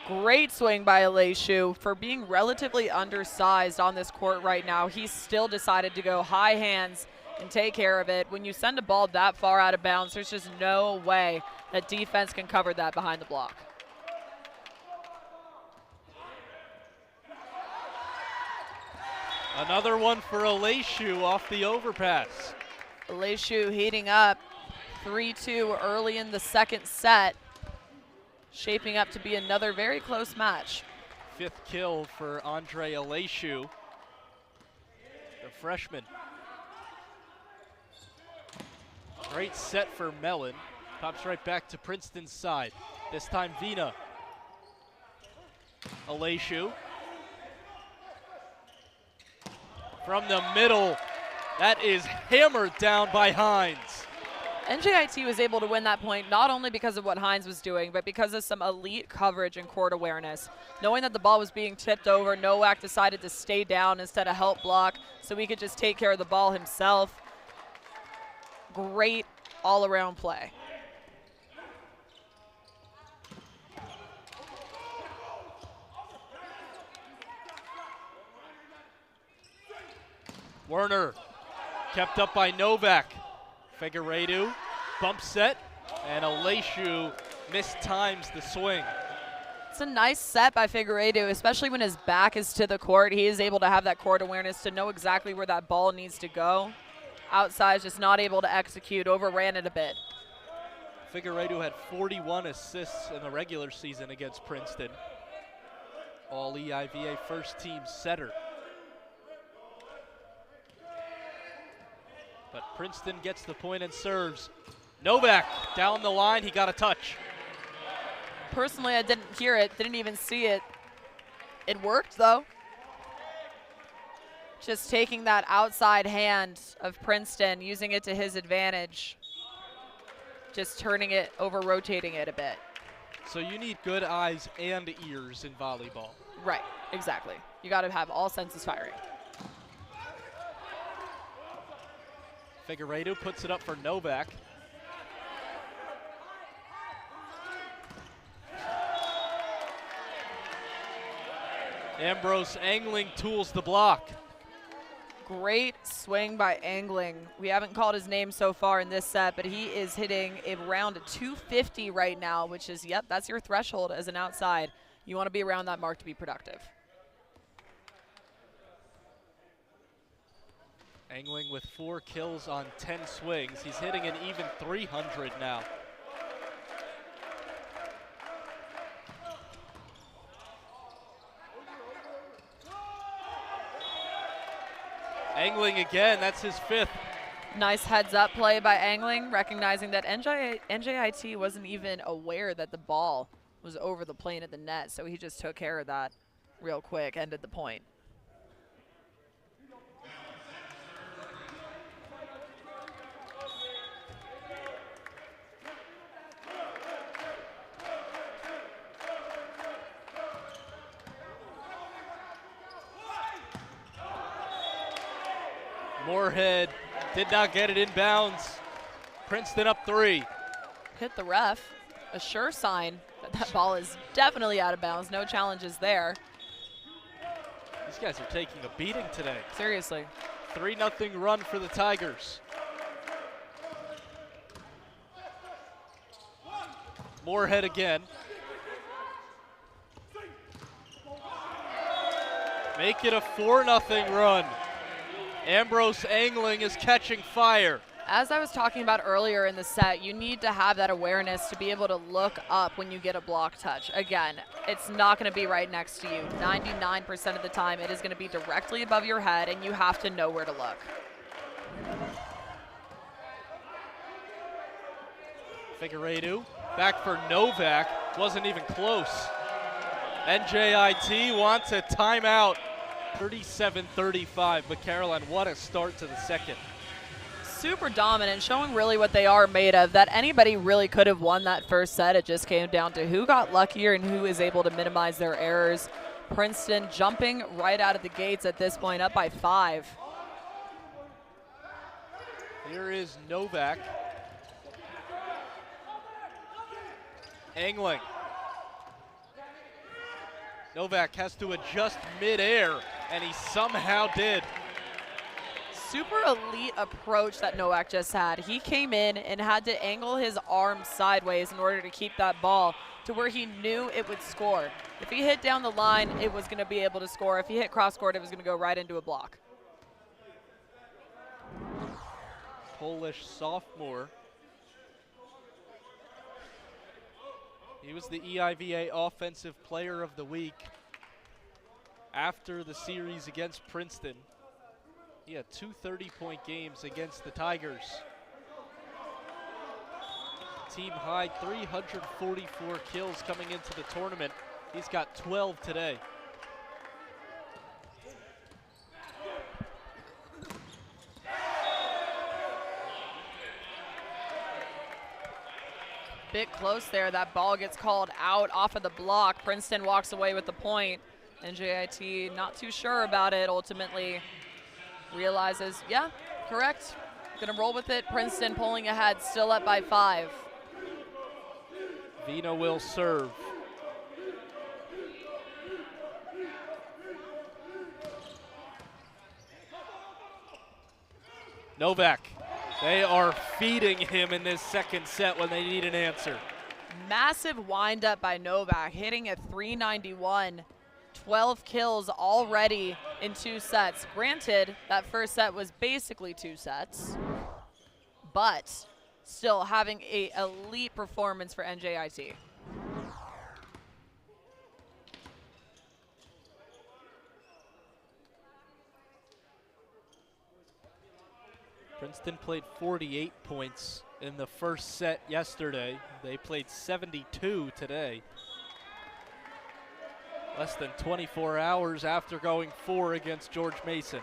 Great swing by Alaishu. For being relatively undersized on this court right now, he still decided to go high hands and take care of it. When you send a ball that far out of bounds, there's just no way that defense can cover that behind the block. Another one for Alaishu off the overpass. Alaishu heating up 3-2 early in the second set. Shaping up to be another very close match. 5th kill for Andre Alaishu, the freshman. Great set for Mellon. Pops right back to Princeton's side. This time Vina. Alaishu. From the middle. That is hammered down by Hines. NJIT was able to win that point not only because of what Hines was doing, but because of some elite coverage and court awareness. Knowing that the ball was being tipped over, Nowak decided to stay down instead of help block so he could just take care of the ball himself. Great all-around play. Werner kept up by Novak. Figueiredo, bump set, and Alaishu mistimes the swing. It's a nice set by Figueiredo, especially when his back is to the court. He is able to have that court awareness to know exactly where that ball needs to go. Outside, just not able to execute, overran it a bit. Figueiredo had 41 assists in the regular season against Princeton. All EIVA first team setter. But Princeton gets the point and serves. Novak down the line, he got a touch. Personally, I didn't hear it, didn't even see it. It worked though. Just taking that outside hand of Princeton, using it to his advantage. Just turning it, over-rotating it a bit. So you need good eyes and ears in volleyball. Right, exactly. You gotta have all senses firing. Figueiredo puts it up for Novak. Ambrose Angling tools the block. Great swing by Angling. We haven't called his name so far in this set, but he is hitting around 250 right now, which is, yep, that's your threshold as an outside. You want to be around that mark to be productive. Angling with 4 kills on 10 swings. He's hitting an even 300 now. Angling again, that's his 5th. Nice heads up play by Angling, recognizing that NJIT wasn't even aware that the ball was over the plane of the net, so he just took care of that real quick, ended the point. Moorhead did not get it in bounds. Princeton up 3. Hit the ref, a sure sign that that ball is definitely out of bounds. No challenges there. These guys are taking a beating today. Seriously. 3-0 run for the Tigers. Moorhead again. Make it a 4-0 run. Ambrose Angling is catching fire. As I was talking about earlier in the set, you need to have that awareness to be able to look up when you get a block touch. Again, it's not going to be right next to you. 99% of the time, it is going to be directly above your head, and you have to know where to look. Figueiredo back for Novak. Wasn't even close. NJIT wants a timeout. 37-35, but Caroline, what a start to the second. super dominant, showing really what they are made of, that anybody really could have won that first set. It just came down to who got luckier and who is able to minimize their errors. Princeton jumping right out of the gates at this point, up by 5. Here is Novak. Angling. Novak has to adjust midair, and he somehow did. Super elite approach that Novak just had. He came in and had to angle his arm sideways in order to keep that ball to where he knew it would score. If he hit down the line, it was going to be able to score. If he hit cross court, it was going to go right into a block. Polish sophomore. He was the EIVA Offensive Player of the Week after the series against Princeton. He had 2 30-point games against the Tigers. Team high 344 kills coming into the tournament. He's got 12 today. Bit close there. That ball gets called out off of the block. Princeton walks away with the point. NJIT not too sure about it. Ultimately realizes, yeah, correct. Gonna roll with it. Princeton pulling ahead, still up by 5. Vina will serve. Novak. They are feeding him in this second set when they need an answer. Massive windup by Novak, hitting a 391. 12 kills already in 2 sets. Granted, that first set was basically 2 sets, but still having an elite performance for NJIT. Princeton played 48 points in the first set yesterday. They played 72 today. Less than 24 hours after going 4 against George Mason.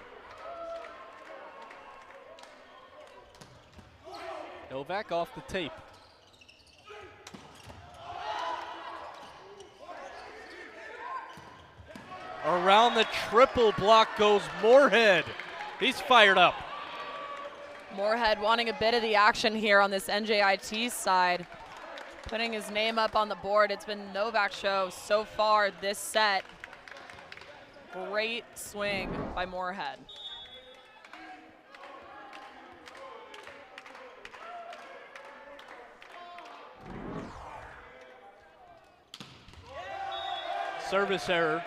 Novak off the tape. Around the triple block goes Moorhead. He's fired up. Moorhead wanting a bit of the action here on this NJIT side, putting his name up on the board. It's been Novak's show so far this set. Great swing by Moorhead. Service error.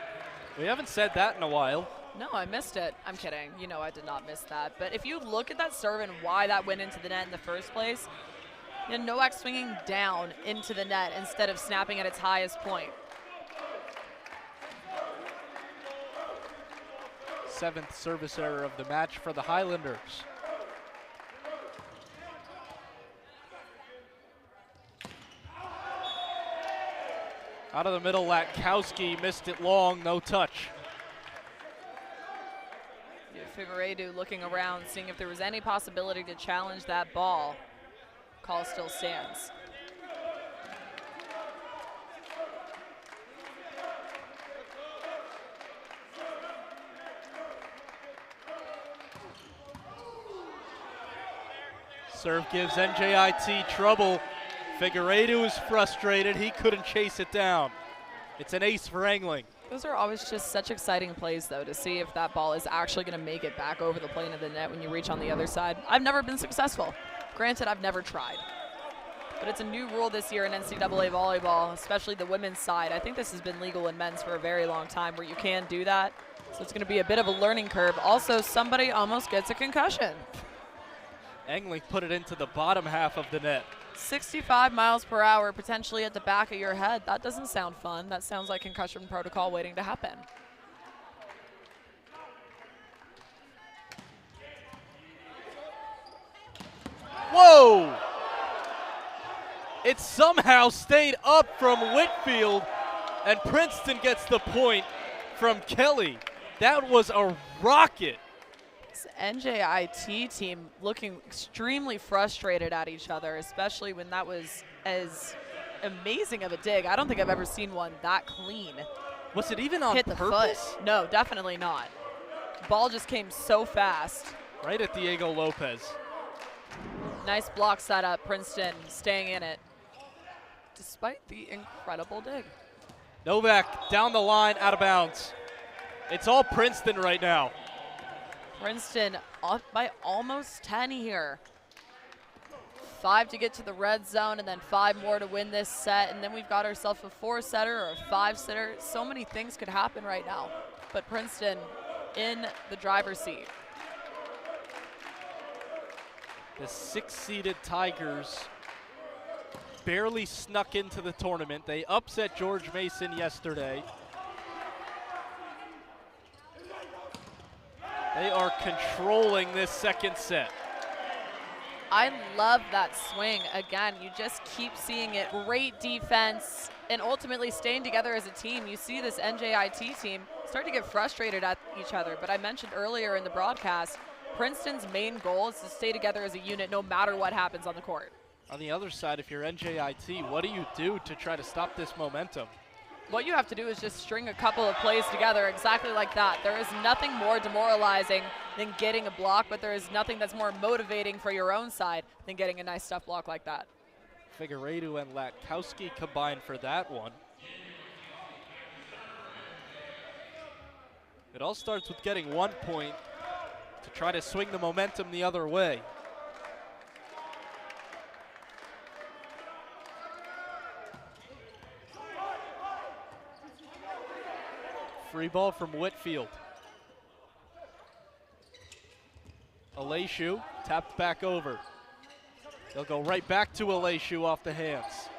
We haven't said that in a while. No, I missed it. I'm kidding. You know I did not miss that. But if you look at that serve and why that went into the net in the first place, then Novak swinging down into the net instead of snapping at its highest point. 7th service error of the match for the Highlanders. Out of the middle, Latkowski missed it long, no touch. Figueiredo looking around, seeing if there was any possibility to challenge that ball. Call still stands. Serve gives NJIT trouble. Figueiredo is frustrated. He couldn't chase it down. It's an ace for angling. Those are always just such exciting plays, though, to see if that ball is actually going to make it back over the plane of the net when you reach on the other side. I've never been successful. Granted, I've never tried. But it's a new rule this year in NCAA volleyball, especially the women's side. I think this has been legal in men's for a very long time where you can do that. So it's going to be a bit of a learning curve. Also, somebody almost gets a concussion. Angling put it into the bottom half of the net. 65 miles per hour potentially at the back of your head. That doesn't sound fun. That sounds like concussion protocol waiting to happen. Whoa! It somehow stayed up from Whitfield, and Princeton gets the point from Kelly. That was a rocket. This NJIT team looking extremely frustrated at each other, especially when that was as amazing of a dig. I don't think I've ever seen one that clean. Was it even on Hit the purpose? foot. No, definitely not. Ball just came so fast. Right at Diego Lopez. Nice block setup. Princeton staying in it, despite the incredible dig. Novak down the line, out of bounds. It's all Princeton right now. Princeton up by almost 10 here. 5 to get to the red zone, and then 5 more to win this set, and then we've got ourselves a 4-setter or a 5-setter. So many things could happen right now, but Princeton in the driver's seat. The 6-seeded Tigers barely snuck into the tournament. They upset George Mason yesterday. They are controlling this second set. I love that swing. Again, you just keep seeing it. Great defense and ultimately staying together as a team. You see this NJIT team start to get frustrated at each other, but I mentioned earlier in the broadcast, Princeton's main goal is to stay together as a unit no matter what happens on the court. On the other side, if you're NJIT, what do you do to try to stop this momentum? What you have to do is just string a couple of plays together exactly like that. There is nothing more demoralizing than getting a block, but there is nothing that's more motivating for your own side than getting a nice tough block like that. Figueiredo and Latkowski combined for that one. It all starts with getting 1 point to try to swing the momentum the other way. Free ball from Whitfield. Aleshu tapped back over. They'll go right back to Aleshu off the hands.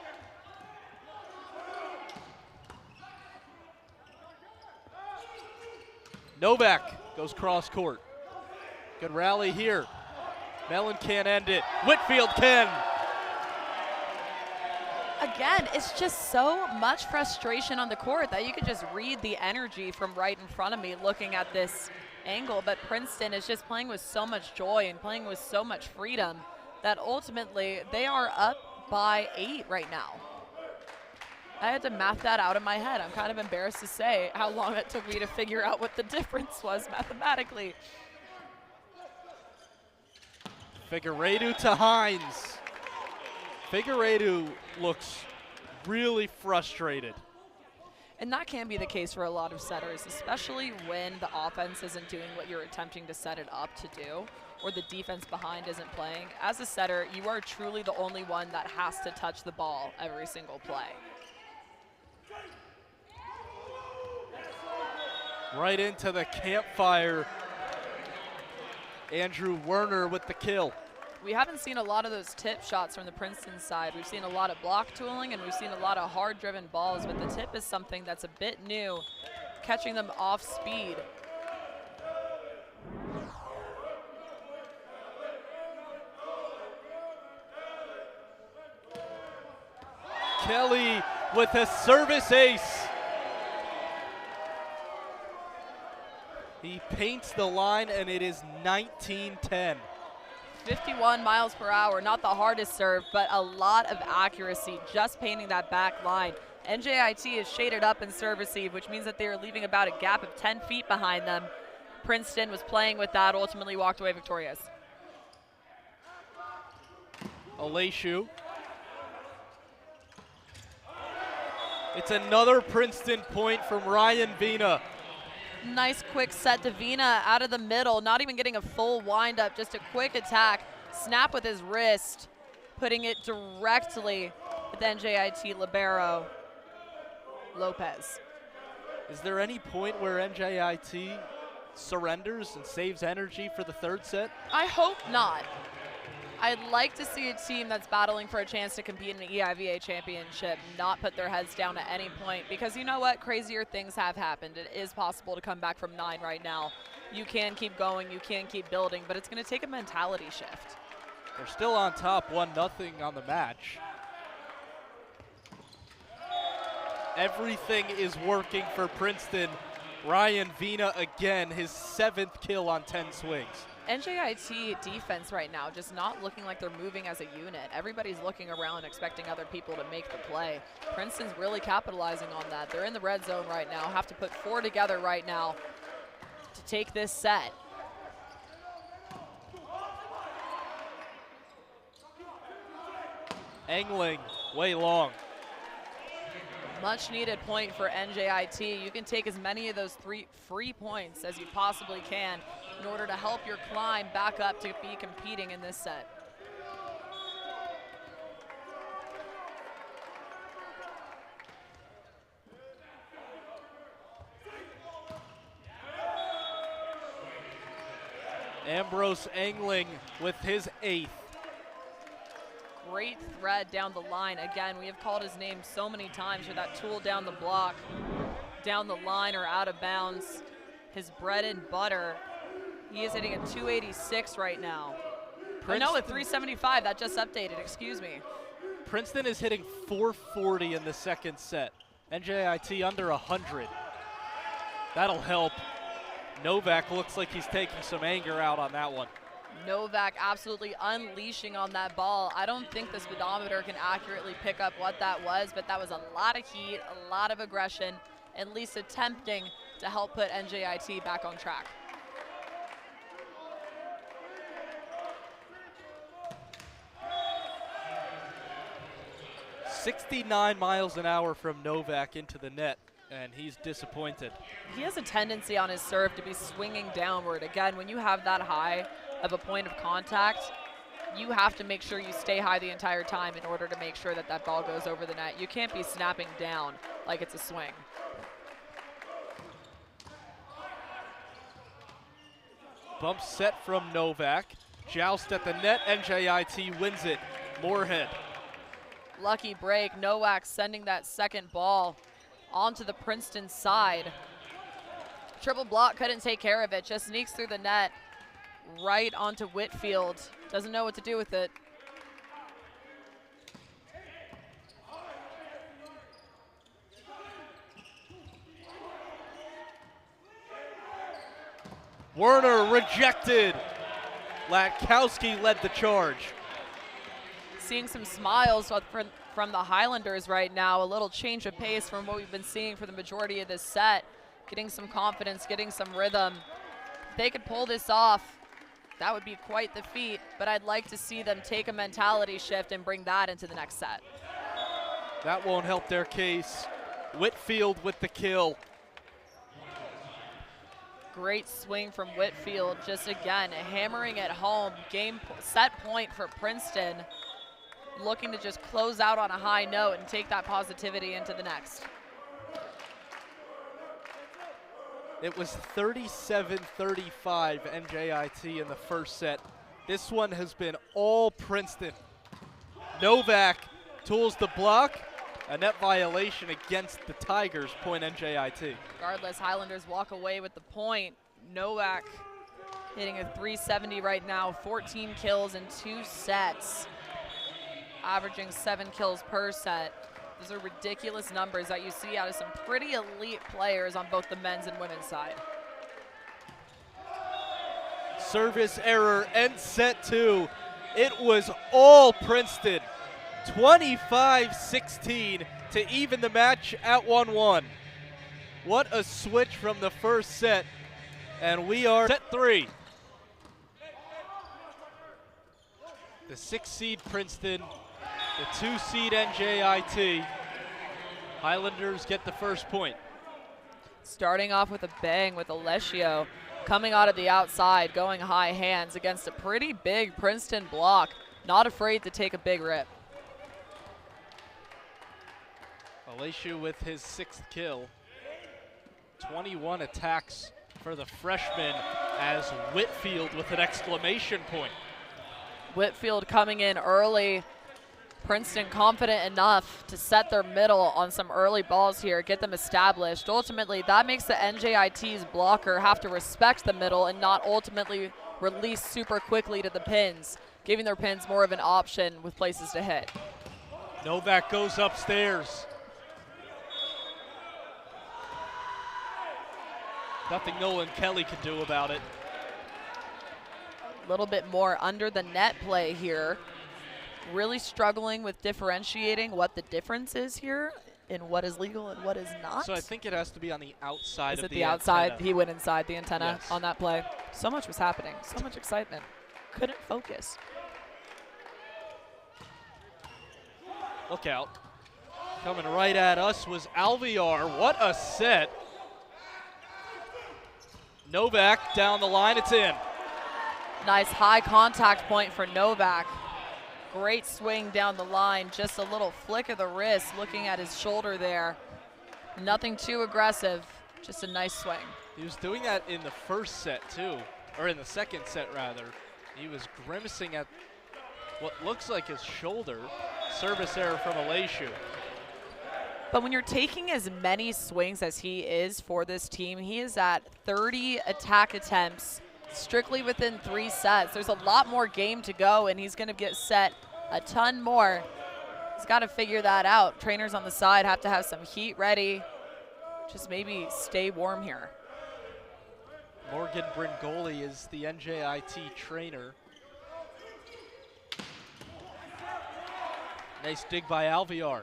Novak goes cross court. Good rally here. Mellon can't end it. Whitfield can. Again, it's just so much frustration on the court that you could just read the energy from right in front of me looking at this angle, but Princeton is just playing with so much joy and playing with so much freedom that ultimately they are up by 8 right now. I had to math that out in my head. I'm kind of embarrassed to say how long it took me to figure out what the difference was mathematically. Figueiredo to Hines. Figueiredo looks really frustrated. And that can be the case for a lot of setters, especially when the offense isn't doing what you're attempting to set it up to do, or the defense behind isn't playing. As a setter, you are truly the only one that has to touch the ball every single play. Right into the campfire. Andrew Werner with the kill. We haven't seen a lot of those tip shots from the Princeton side. We've seen a lot of block tooling and we've seen a lot of hard-driven balls, but the tip is something that's a bit new, catching them off speed. Kelly with a service ace. He paints the line and it is 19-10. 51 miles per hour, not the hardest serve, but a lot of accuracy just painting that back line. NJIT is shaded up in serve receive, which means that they are leaving about a gap of 10 feet behind them. Princeton was playing with that, ultimately walked away victorious. Aleshu. It's another Princeton point from Ryan Vina. Nice quick set to Vina out of the middle, not even getting a full wind-up, just a quick attack. Snap with his wrist, putting it directly with NJIT libero Lopez. Is there any point where NJIT surrenders and saves energy for the third set? I hope not. I'd like to see a team that's battling for a chance to compete in the EIVA championship not put their heads down at any point, because you know what? Crazier things have happened. It is possible to come back from 9 right now. You can keep going, you can keep building, but it's going to take a mentality shift. They're still on top, 1-0 on the match. Everything is working for Princeton. Ryan Vina again, his 7th kill on 10 swings. NJIT defense right now just not looking like they're moving as a unit. Everybody's looking around expecting other people to make the play. Princeton's really capitalizing on that. They're in the red zone right now, have to put 4 together right now to take this set. Angling, way long. Much needed point for NJIT. You can take as many of those 3 free points as you possibly can in order to help your climb back up to be competing in this set. Ambrose angling with his 8th. Great thread down the line. Again, we have called his name so many times for that tool down the block, down the line or out of bounds. His bread and butter. He is hitting a 286 right now. Oh, no, a 375. That just updated. Excuse me. Princeton is hitting 440 in the second set. NJIT under 100. That'll help. Novak looks like he's taking some anger out on that one. Novak absolutely unleashing on that ball. I don't think the speedometer can accurately pick up what that was, but that was a lot of heat, a lot of aggression, at least attempting to help put NJIT back on track. "69 miles an hour from Novak into the net, and he's disappointed. He has a tendency on his serve to be swinging downward. Again, when you have that high of a point of contact, you have to make sure you stay high the entire time in order to make sure that that ball goes over the net. You can't be snapping down like it's a swing. Bump set from Novak. Joust at the net. NJIT wins it. Moorhead. Lucky break. Novak sending that second ball onto the Princeton side. Triple block couldn't take care of it. Just sneaks through the net right onto Whitfield. Doesn't know what to do with it. Werner rejected. Latkowski led the charge. Seeing some smiles from the Highlanders right now. A little change of pace from what we've been seeing for the majority of this set. Getting some confidence, getting some rhythm. If they could pull this off, that would be quite the feat, but I'd like to see them take a mentality shift and bring that into the next set. That won't help their case. Whitfield with the kill. Great swing from Whitfield, just again, hammering it home. Set point for Princeton, looking to just close out on a high note and take that positivity into the next. It was 37-35 NJIT in the first set. This one has been all Princeton. Novak tools the block. A net violation against the Tigers, point NJIT. Regardless, Highlanders walk away with the point. Novak hitting a 370 right now, 14 kills in 2 sets, averaging 7 kills per set. Those are ridiculous numbers that you see out of some pretty elite players on both the men's and women's side. Service error, end set 2. It was all Princeton. 25-16 to even the match at 1-1. What a switch from the first set. And we are set 3. The 6 seed Princeton, the 2 seed NJIT. Highlanders get the first point. Starting off with a bang with Alessio coming out of the outside, going high hands against a pretty big Princeton block. Not afraid to take a big rip. Alessio with his 6th kill. 21 attacks for the freshman as Whitfield with an exclamation point. Whitfield coming in early. Princeton confident enough to set their middle on some early balls here, get them established. Ultimately, that makes the NJIT's blocker have to respect the middle and not ultimately release super quickly to the pins, giving their pins more of an option with places to hit. Novak goes upstairs. Nothing Nolan Kelly could do about it. A little bit more under the net play here. Really struggling with differentiating what the difference is here in what is legal and what is not. So I think it has to be on the outside is of it the outside? antenna. He went inside the antenna Yes. on that play. So much was happening. So much excitement. Couldn't focus. Look out. Coming right at us was Alviar. What a set. Novak down the line. It's in. Nice high contact point for Novak. Great swing down the line. Just a little flick of the wrist, looking at his shoulder there. Nothing too aggressive. Just a nice swing. He was doing that in the first set too, or in the second set rather. He was grimacing at what looks like his shoulder. Service error from Aleshu. But when you're taking as many swings as he is for this team, he is at 30 attack attempts, strictly within 3 sets. There's a lot more game to go, and he's going to get set a ton more. He's got to figure that out. Trainers on the side have to have some heat ready. Just maybe stay warm here. Morgan Bringoli is the NJIT trainer. Nice dig by Alviar.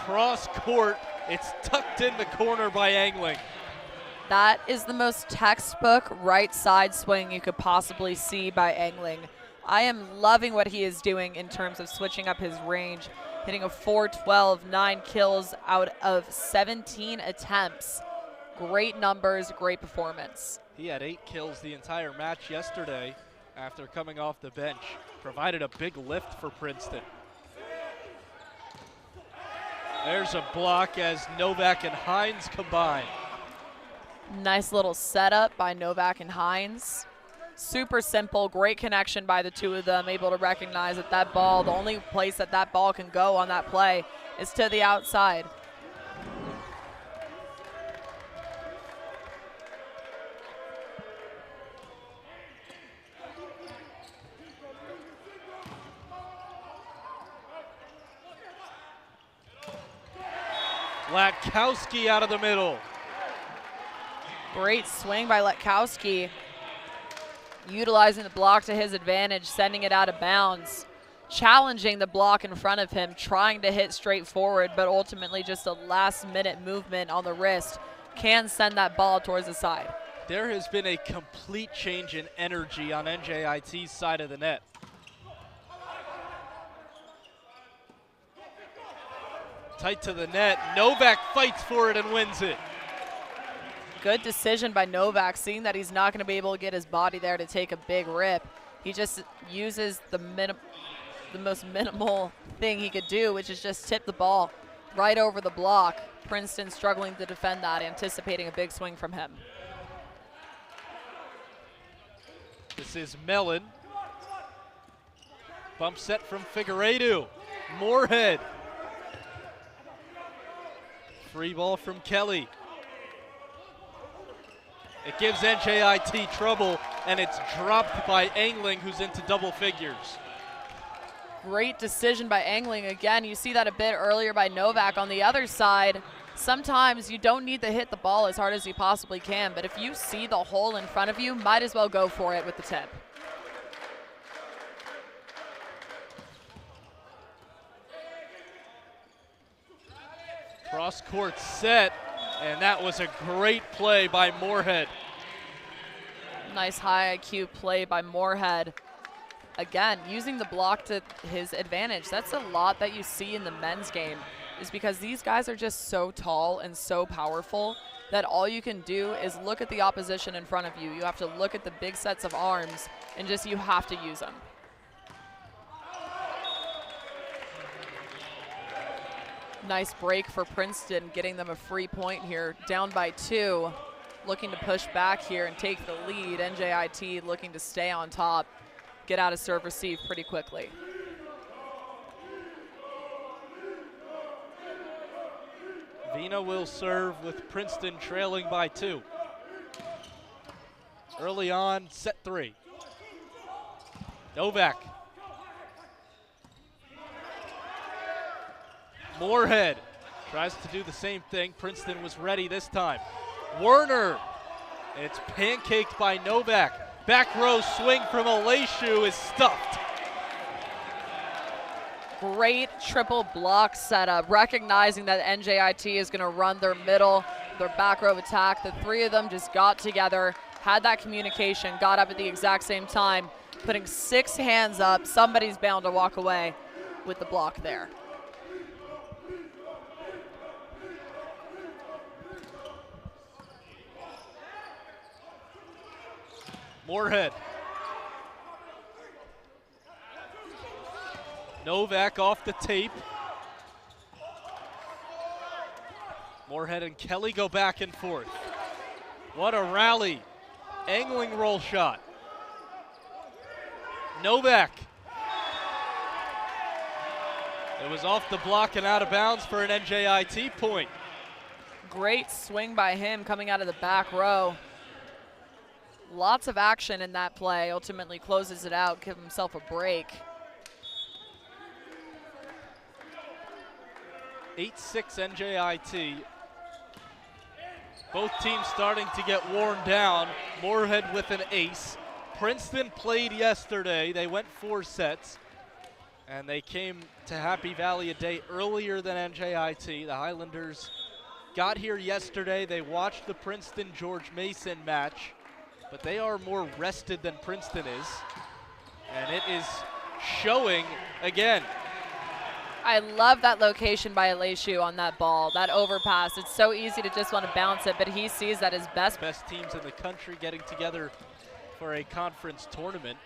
Cross court, it's tucked in the corner by Angling. That is the most textbook right side swing you could possibly see by Angling. I am loving what he is doing in terms of switching up his range, hitting a 412, 9 kills out of 17 attempts. Great numbers, great performance. He had 8 kills the entire match yesterday after coming off the bench. Provided a big lift for Princeton. There's a block as Novak and Hines combine. Nice little setup by Novak and Hines. Super simple, great connection by the two of them, able to recognize that that ball, the only place that that ball can go on that play is to the outside. Latkowski out of the middle. Great swing by Latkowski, utilizing the block to his advantage, sending it out of bounds, challenging the block in front of him, trying to hit straight forward, but ultimately just a last-minute movement on the wrist can send that ball towards the side. There has been a complete change in energy on NJIT's side of the net. Tight to the net. Novak fights for it and wins it. Good decision by Novak, seeing that he's not going to be able to get his body there to take a big rip. He just uses the most minimal thing he could do, which is just tip the ball right over the block. Princeton struggling to defend that, anticipating a big swing from him. This is Mellon. Bump set from Figueiredo. Moorhead. Free ball from Kelly. It gives NJIT trouble, and it's dropped by Angling, who's into double figures. Great decision by Angling. Again, you see that a bit earlier by Novak on the other side. Sometimes you don't need to hit the ball as hard as you possibly can, but if you see the hole in front of you, might as well go for it with the tip. Cross court set, and that was a great play by Moorhead. Nice high IQ play by Moorhead. Again, using the block to his advantage. That's a lot that you see in the men's game, is because these guys are just so tall and so powerful that all you can do is look at the opposition in front of you. You have to look at the big sets of arms, and just you have to use them. Nice break for Princeton, getting them a free point here. Down by 2, looking to push back here and take the lead. NJIT looking to stay on top, get out of serve receive pretty quickly. Vina will serve with Princeton trailing by 2. Early on, set 3. Novak. Moorhead tries to do the same thing. Princeton was ready this time. Werner. It's pancaked by Novak. Back row swing from Aleshu is stuffed. Great triple block setup, recognizing that NJIT is going to run their middle, their back row attack. The three of them just got together, had that communication, got up at the exact same time, putting 6 hands up. Somebody's bound to walk away with the block there. Moorhead. Novak off the tape. Moorhead and Kelly go back and forth. What a rally. Angling roll shot. Novak. It was off the block and out of bounds for an NJIT point. Great swing by him coming out of the back row. Lots of action in that play. Ultimately closes it out, give himself a break. 8-6 NJIT. Both teams starting to get worn down. Moorhead with an ace. Princeton played yesterday. They went 4 sets. And they came to Happy Valley a day earlier than NJIT. The Highlanders got here yesterday. They watched the Princeton-George Mason match. But they are more rested than Princeton is. And it is showing again. I love that location by Aleshu on that ball, that overpass. It's so easy to just want to bounce it, but he sees that his best teams in the country getting together for a conference tournament.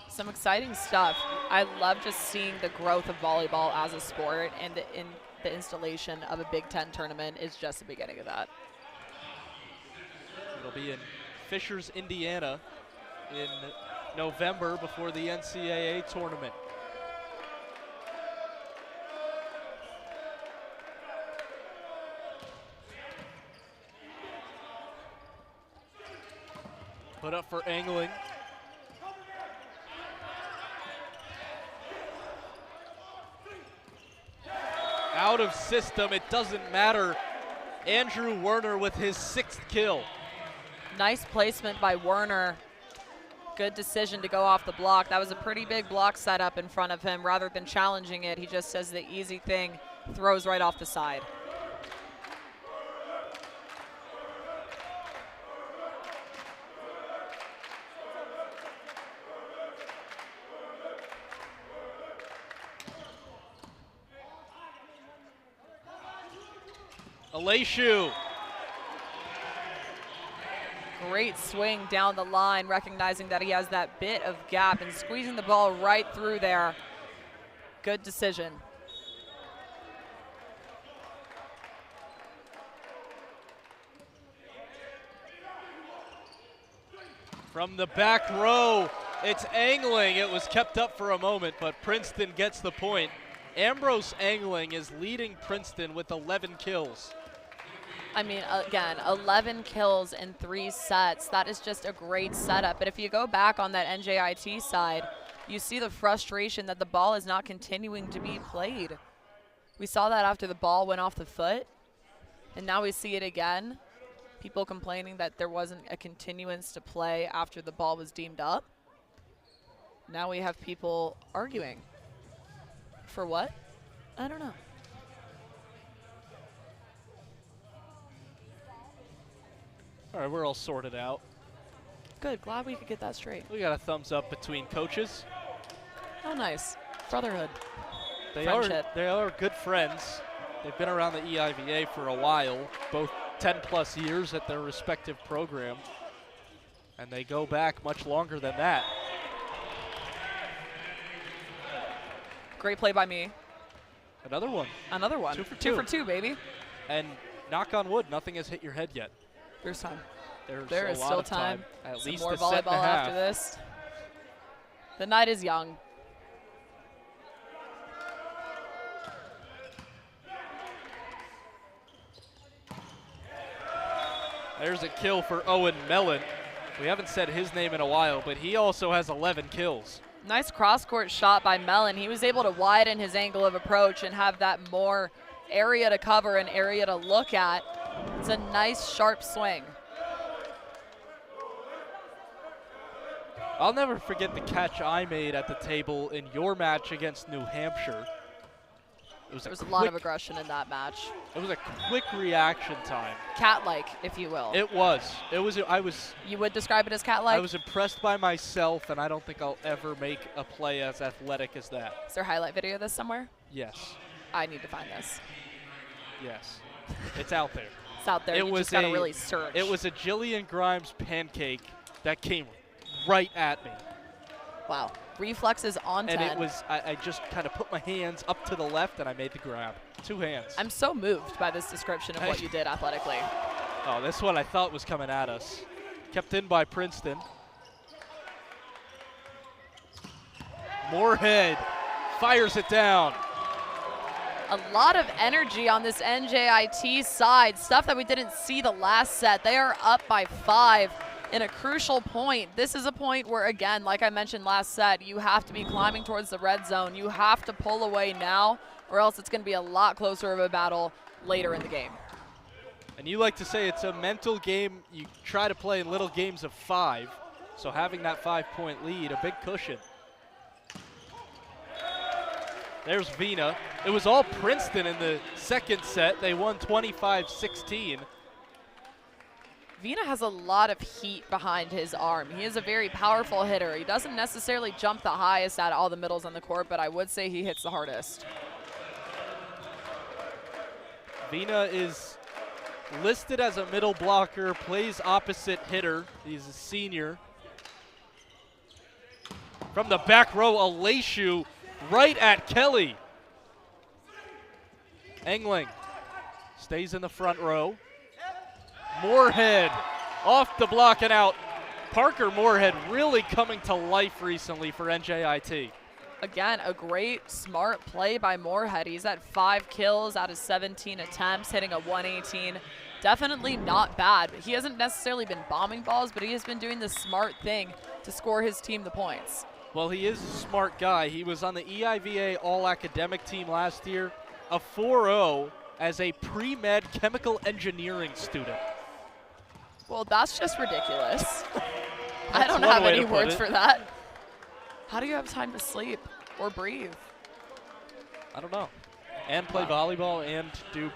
Some exciting stuff. I love just seeing the growth of volleyball as a sport, and the installation of a Big Ten tournament is just the beginning of that. It'll be in Fishers, Indiana in November before the NCAA tournament. Put up for angling. Out of system, it doesn't matter. Andrew Werner with his 6th kill. Nice placement by Werner. Good decision to go off the block. That was a pretty big block setup in front of him. Rather than challenging it, he just says the easy thing, throws right off the side. Aleshu. Great swing down the line, recognizing that he has that bit of gap and squeezing the ball right through there. Good decision. From the back row, it's angling. It was kept up for a moment, but Princeton gets the point. Ambrose Angling is leading Princeton with 11 kills. I mean, again, 11 kills in 3 sets. That is just a great setup. But if you go back on that NJIT side, you see the frustration that the ball is not continuing to be played. We saw that after the ball went off the foot, and now we see it again. People complaining that there wasn't a continuance to play after the ball was deemed up. Now we have people arguing. For what? I don't know. All right, we're all sorted out. Good, glad we could get that straight. We got a thumbs up between coaches. Oh, nice. Brotherhood. They Friendship. are good friends. They've been around the EIVA for a while, both 10+ years at their respective program. And they go back much longer than that. Great play by me. Another one. Another one. 2 for 2. 2 for 2, baby. And knock on wood, nothing has hit your head yet. There's time. There is still time. At Some least more a set and a volleyball half. after this. The night is young. There's a kill for Owen Mellon. We haven't said his name in a while, but he also has 11 kills. Nice cross-court shot by Mellon. He was able to widen his angle of approach and have that more area to cover and area to look at. It's a nice, sharp swing. I'll never forget the catch I made at the table in your match against New Hampshire. There was a lot of aggression in that match. It was a quick reaction time. Cat-like, if you will. It was. I was. You would describe it as cat-like? I was impressed by myself, and I don't think I'll ever make a play as athletic as that. Is there a highlight video of this somewhere? Yes. I need to find this. Yes. It's out there. It's out there. You just gotta really search. It was a Jillian Grimes pancake that came right at me. Wow. Reflexes on 10. And it was, I just kind of put my hands up to the left and I made the grab. 2 hands. I'm so moved by this description of what you did athletically. Oh, this one I thought was coming at us. Kept in by Princeton. Moorhead fires it down. A lot of energy on this NJIT side, stuff that we didn't see the last set. They are up by 5. In a crucial point. This is a point where, again, like I mentioned last set, you have to be climbing towards the red zone. You have to pull away now, or else it's going to be a lot closer of a battle later in the game. And you like to say it's a mental game. You try to play in little games of 5. So having that 5-point lead, a big cushion. There's Vina. It was all Princeton in the second set. They won 25-16. Vina has a lot of heat behind his arm. He is a very powerful hitter. He doesn't necessarily jump the highest out of all the middles on the court, but I would say he hits the hardest. Vina is listed as a middle blocker, plays opposite hitter. He's a senior. From the back row, Alashu right at Kelly. Engling stays in the front row. Moorhead off the block and out. Parker Moorhead really coming to life recently for NJIT. Again, a great, smart play by Moorhead. He's at 5 kills out of 17 attempts, hitting a 118. Definitely not bad. He hasn't necessarily been bombing balls, but he has been doing the smart thing to score his team the points. Well, he is a smart guy. He was on the EIVA All-Academic team last year, a 4.0 as a pre-med chemical engineering student. Well, that's just ridiculous. I don't have any words for that. How do you have time to sleep or breathe? I don't know. And play volleyball and do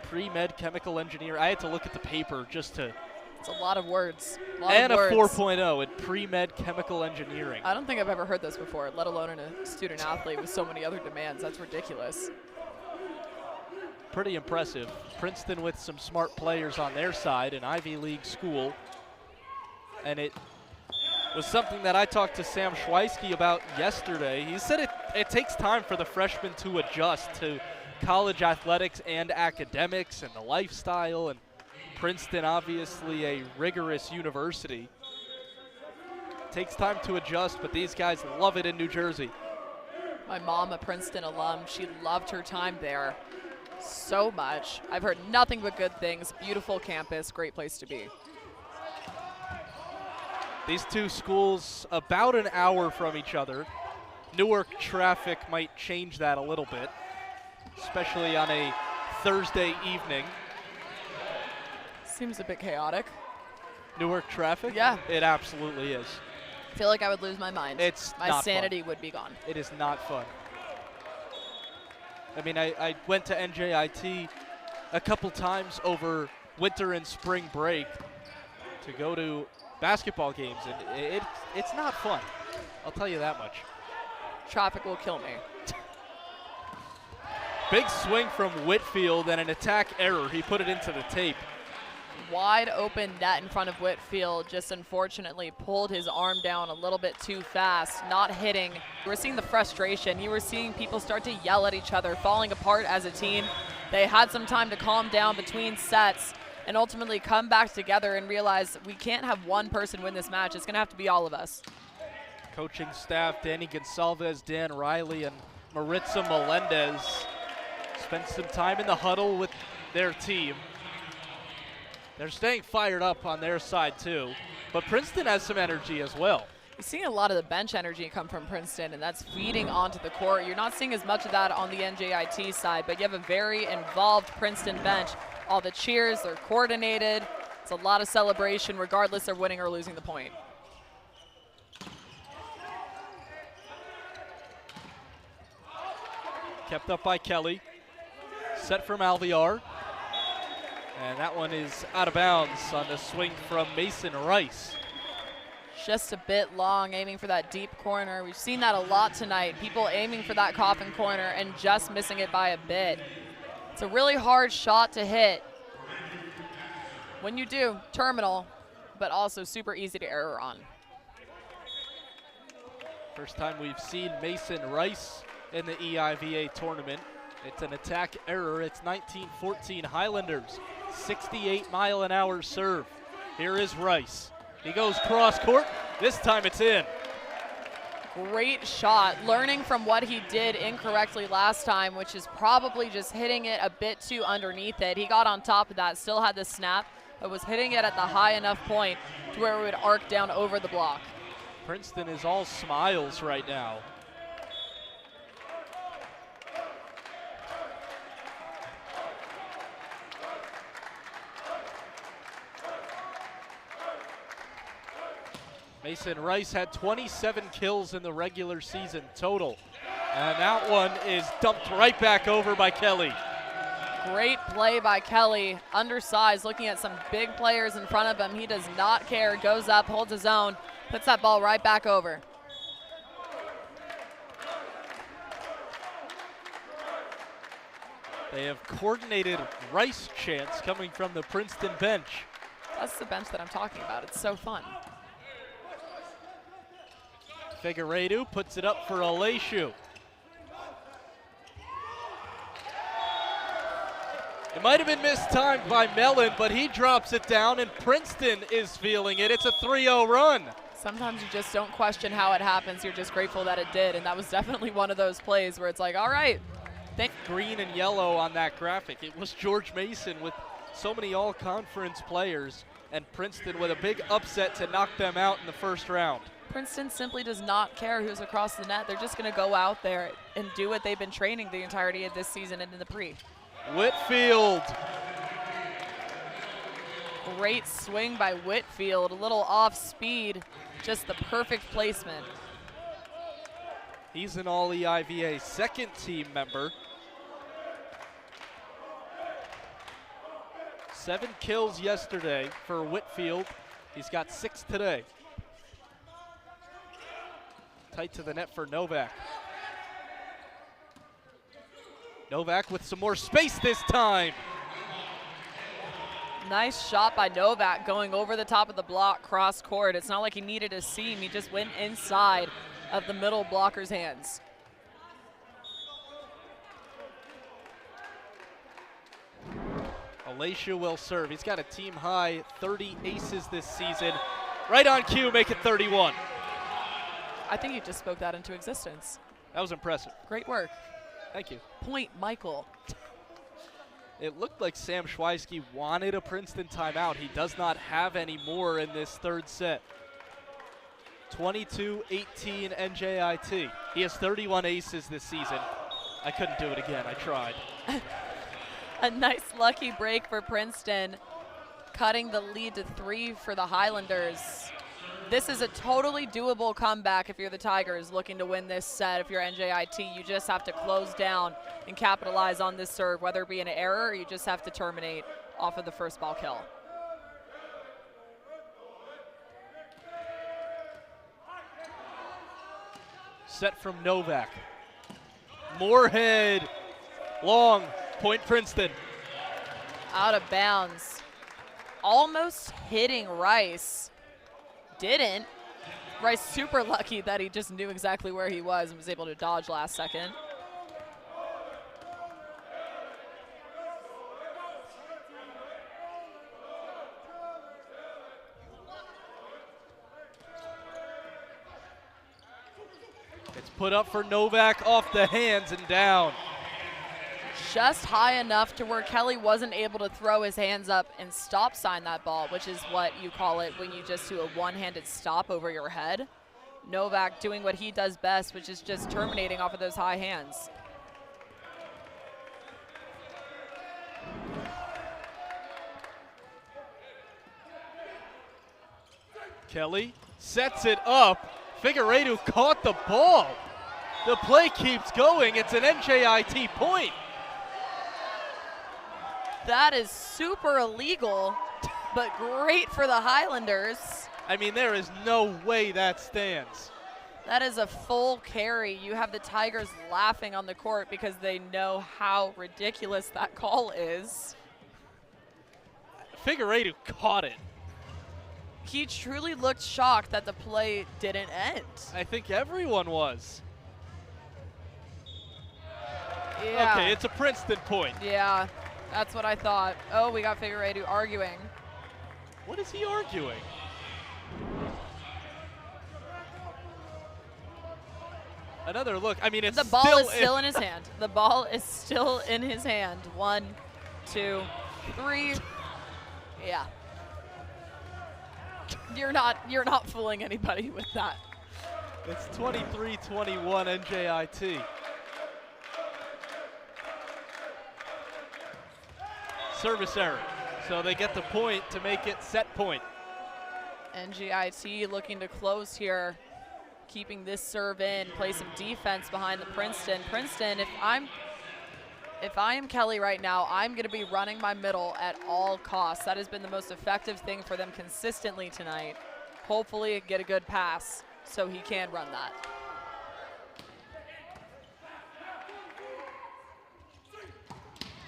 pre-med chemical engineer. I had to look at the paper just to. It's a lot of words. A 4.0 in pre-med chemical engineering. I don't think I've ever heard this before, let alone in a student athlete with so many other demands. That's ridiculous. Pretty impressive. Princeton with some smart players on their side, an Ivy League school. And it was something that I talked to Sam Schweisky about yesterday. He said it takes time for the freshmen to adjust to college athletics and academics and the lifestyle. And Princeton, obviously a rigorous university. Takes time to adjust, but these guys love it in New Jersey. My mom, a Princeton alum, she loved her time there so much. I've heard nothing but good things. Beautiful campus, great place to be. These two schools about an hour from each other. Newark traffic might change that a little bit, especially on a Thursday evening. Seems a bit chaotic. Newark traffic? Yeah. It absolutely is. I feel like I would lose my mind. It's my not sanity fun. Would be gone. It is not fun. I mean, I went to NJIT a couple times over winter and spring break to go to basketball games, and it's not fun. I'll tell you that much. Traffic will kill me. Big swing from Whitfield and an attack error. He put it into the tape. Wide open net in front of Whitfield, just unfortunately pulled his arm down a little bit too fast, not hitting. You were seeing the frustration. You were seeing people start to yell at each other, falling apart as a team. They had some time to calm down between sets and ultimately come back together and realize we can't have one person win this match. It's going to have to be all of us. Coaching staff, Danny Gonsalves, Dan Riley, and Maritza Melendez spent some time in the huddle with their team. They're staying fired up on their side too, but Princeton has some energy as well. You're seeing a lot of the bench energy come from Princeton, and that's feeding onto the court. You're not seeing as much of that on the NJIT side, but you have a very involved Princeton bench. All the cheers, they're coordinated. It's a lot of celebration regardless of winning or losing the point. Kept up by Kelly. Set from Alvear. And that one is out of bounds on the swing from Mason Rice. Just a bit long, aiming for that deep corner. We've seen that a lot tonight. People aiming for that coffin corner and just missing it by a bit. It's a really hard shot to hit. When you do, terminal, but also super easy to error on. First time we've seen Mason Rice in the EIVA tournament. It's an attack error. It's 19-14 Highlanders. 68-mile-an-hour serve. Here is Rice. He goes cross court. This time it's in. Great shot. Learning from what he did incorrectly last time, which is probably just hitting it a bit too underneath it. He got on top of that, still had the snap, but was hitting it at the high enough point to where it would arc down over the block. Princeton is all smiles right now. Mason Rice had 27 kills in the regular season total. And that one is dumped right back over by Kelly. Great play by Kelly, undersized, looking at some big players in front of him. He does not care, goes up, holds his own, puts that ball right back over. They have coordinated Rice chants coming from the Princeton bench. That's the bench that I'm talking about. It's so fun. Figueiredo puts it up for Aleshu. It might have been mistimed by Mellon, but he drops it down, and Princeton is feeling it. It's a 3-0 run. Sometimes you just don't question how it happens. You're just grateful that it did, and that was definitely one of those plays where it's like, all right. Green and yellow on that graphic. It was George Mason with so many all-conference players, and Princeton with a big upset to knock them out in the first round. Princeton simply does not care who's across the net. They're just going to go out there and do what they've been training the entirety of this season and in the pre. Whitfield. Great swing by Whitfield, a little off speed, just the perfect placement. He's an all-EIVA second team member. 7 kills yesterday for Whitfield. He's got 6 today. Tight to the net for Novak. Novak with some more space this time. Nice shot by Novak going over the top of the block, cross court. It's not like he needed a seam. He just went inside of the middle blocker's hands. Aleshu will serve. He's got a team high 30 aces this season. Right on cue, make it 31. I think you just spoke that into existence. That was impressive. Great work. Thank you. Point, Michael. It looked like Sam Schweisky wanted a Princeton timeout. He does not have any more in this third set. 22-18 NJIT. He has 31 aces this season. I couldn't do it again. I tried. A nice lucky break for Princeton, cutting the lead to 3 for the Highlanders. This is a totally doable comeback if you're the Tigers looking to win this set. If you're NJIT, you just have to close down and capitalize on this serve, whether it be an error or you just have to terminate off of the first ball kill. Set from Novak. Moorhead, long, point Princeton. Out of bounds. Almost hitting Rice. Didn't. Rice super lucky that he just knew exactly where he was and was able to dodge last second. It's put up for Novak, off the hands and down. Just high enough to where Kelly wasn't able to throw his hands up and stop sign that ball, which is what you call it when you just do a one-handed stop over your head. Novak doing what he does best, which is just terminating off of those high hands. Kelly sets it up. Figueiredo caught the ball. The play keeps going. It's an NJIT point. That is super illegal, but great for the Highlanders. I mean, there is no way that stands. That is a full carry. You have the Tigers laughing on the court because they know how ridiculous that call is. Figueiredo caught it. He truly looked shocked that the play didn't end. I think everyone was. Yeah. Okay, it's a Princeton point. Yeah, that's what I thought. Oh, we got Figueiredo arguing. What is he arguing? Another look. I mean, it's the ball is still in his hand. The ball is still in his hand. 1, 2, 3. Yeah. You're not fooling anybody with that. It's 23-21 NJIT. Service error. So they get the point to make it set point. NJIT looking to close here, keeping this serve in, play some defense behind the Princeton. Princeton, if I am Kelly right now, I'm going to be running my middle at all costs. That has been the most effective thing for them consistently tonight. Hopefully get a good pass so he can run that.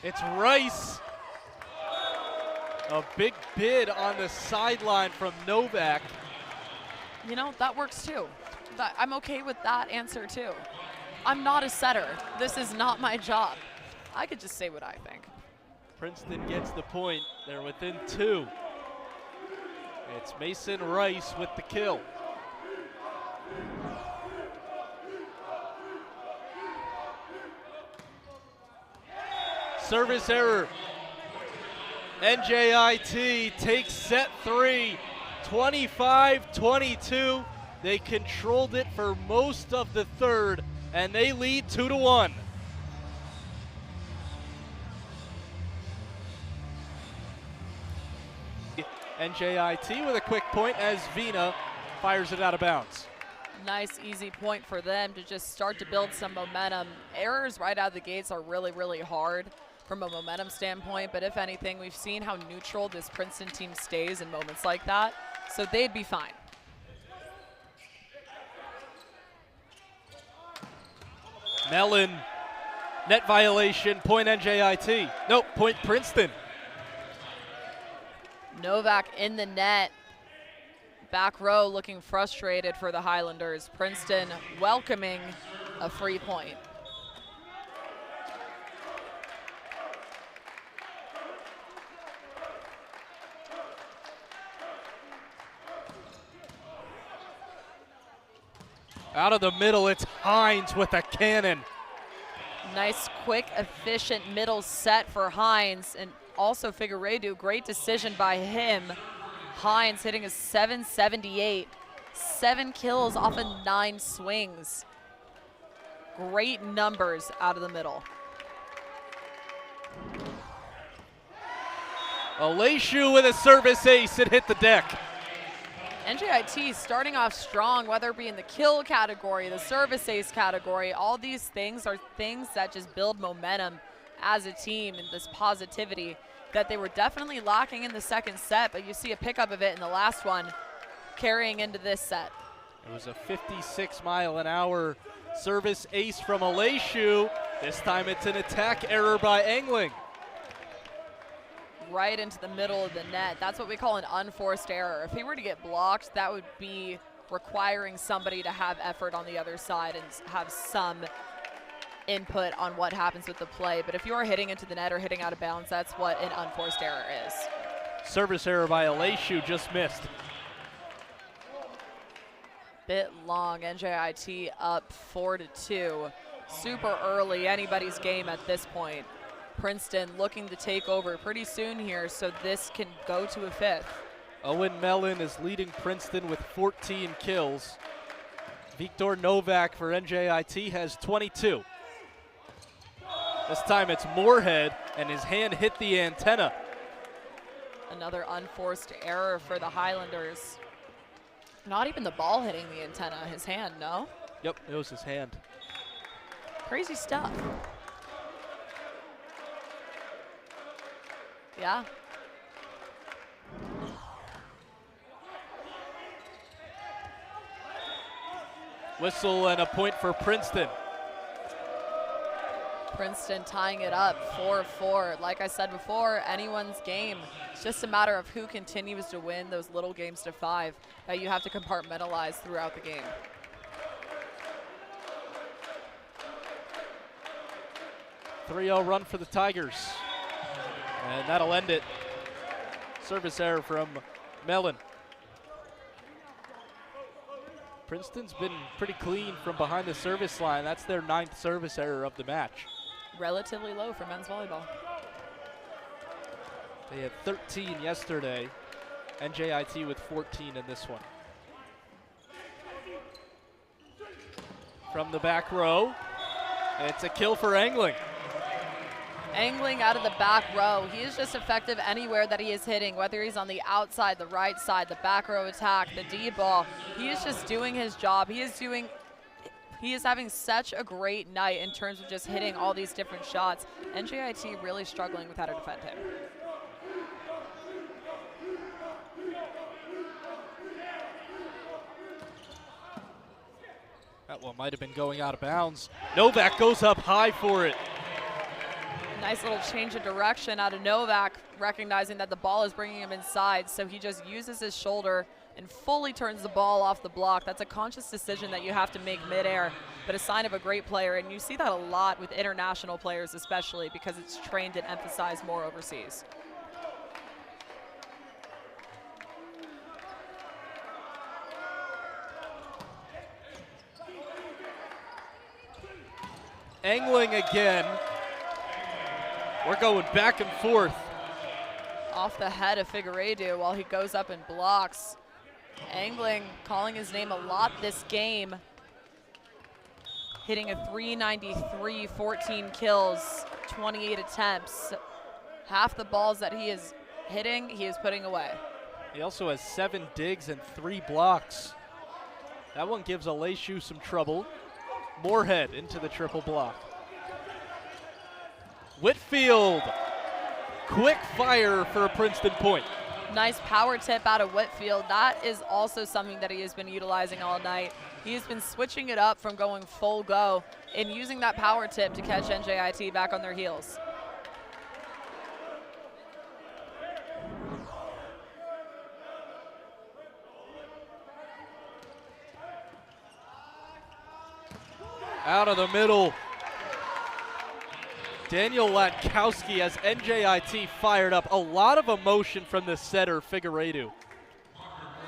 It's Rice. A big bid on the sideline from Novak. You know, that works too. I'm okay with that answer too. I'm not a setter. This is not my job. I could just say what I think. Princeton gets the point. They're within 2. It's Mason Rice with the kill. Service error. NJIT takes set 3, 25-22. They controlled it for most of the third, and they lead 2-1. NJIT with a quick point as Vina fires it out of bounds. Nice, easy point for them to just start to build some momentum. Errors right out of the gates are really, really hard from a momentum standpoint, but if anything, we've seen how neutral this Princeton team stays in moments like that, so they'd be fine. Mellon, net violation, point NJIT. Nope, point Princeton. Novak in the net. Back row looking frustrated for the Highlanders. Princeton welcoming a free point. Out of the middle, it's Hines with a cannon. Nice, quick, efficient middle set for Hines, and also Figueiredo. Great decision by him. Hines hitting a 778. 7 kills off of 9 swings. Great numbers out of the middle. Aleshu with a service ace. It hit the deck. NJIT starting off strong, whether it be in the kill category, the service ace category. All these things are things that just build momentum as a team and this positivity that they were definitely lacking in the second set, but you see a pickup of it in the last one carrying into this set. It was a 56-mile-an-hour service ace from Aleshu. This time it's an attack error by Engling. Right into the middle of the net. That's what we call an unforced error. If he were to get blocked, that would be requiring somebody to have effort on the other side and have some input on what happens with the play. But if you're hitting into the net or hitting out of bounds, that's what an unforced error is. Service error by Aleshu, just missed. Bit long, NJIT up 4-2. Super early, anybody's game at this point. Princeton looking to take over pretty soon here, so this can go to a 5th. Owen Mellon is leading Princeton with 14 kills. Victor Novak for NJIT has 22. This time it's Moorhead, and his hand hit the antenna. Another unforced error for the Highlanders. Not even the ball hitting the antenna, his hand, no? Yep, it was his hand. Crazy stuff. Yeah. Whistle and a point for Princeton. Princeton tying it up 4-4. Like I said before, anyone's game. It's just a matter of who continues to win those little games to 5 that you have to compartmentalize throughout the game. .3-0 run for the Tigers. And that'll end it. Service error from Mellon. Princeton's been pretty clean from behind the service line. That's their 9th service error of the match. Relatively low for men's volleyball. They had 13 yesterday. NJIT with 14 in this one. From the back row, it's a kill for Angling. Angling out of the back row. He is just effective anywhere that he is hitting, whether he's on the outside, the right side, the back row attack, the D ball. He is just doing his job. He is having such a great night in terms of just hitting all these different shots. NJIT really struggling with how to defend him. That one might have been going out of bounds. Novak goes up high for it. Nice little change of direction out of Novak, recognizing that the ball is bringing him inside, so he just uses his shoulder and fully turns the ball off the block. That's a conscious decision that you have to make midair, but a sign of a great player, and you see that a lot with international players especially because it's trained and emphasized more overseas. Angling again. We're going back and forth. Off the head of Figueiredo while he goes up and blocks. Angling calling his name a lot this game. Hitting a .393, 14 kills, 28 attempts. Half the balls that he is hitting, he is putting away. He also has 7 digs and 3 blocks. That one gives Aleshu some trouble. Moorhead into the triple block. Whitfield, quick fire for a Princeton point. Nice power tip out of Whitfield. That is also something that he has been utilizing all night. He has been switching it up from going full go and using that power tip to catch NJIT back on their heels. Out of the middle. Daniel Latkowski has NJIT fired up. A lot of emotion from the setter, Figueiredo.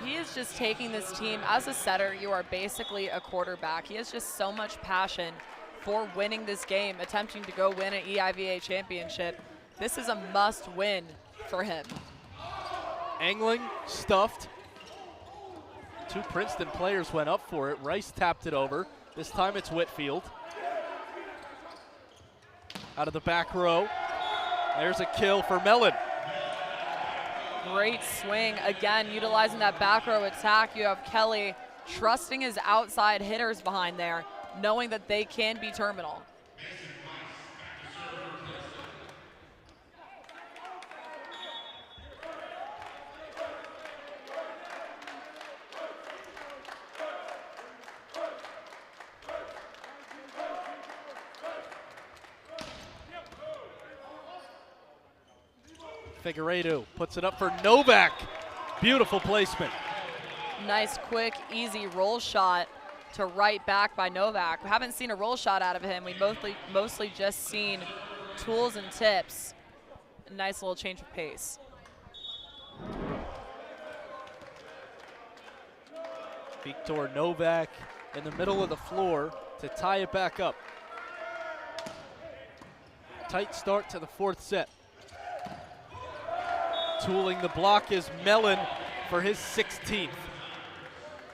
He is just taking this team. As a setter, you are basically a quarterback. He has just so much passion for winning this game, attempting to go win an EIVA championship. This is a must win for him. Angling, stuffed. 2 Princeton players went up for it. Rice tapped it over. This time it's Whitfield. Out of the back row. There's a kill for Mellon. Great swing. Again, utilizing that back row attack. You have Kelly trusting his outside hitters behind there, knowing that they can be terminal. Figueiredo puts it up for Novak. Beautiful placement. Nice, quick, easy roll shot to right back by Novak. We haven't seen a roll shot out of him. We mostly just seen tools and tips. A nice little change of pace. Victor Novak in the middle of the floor to tie it back up. Tight start to the 4th set. Tooling the block is Mellon for his 16th.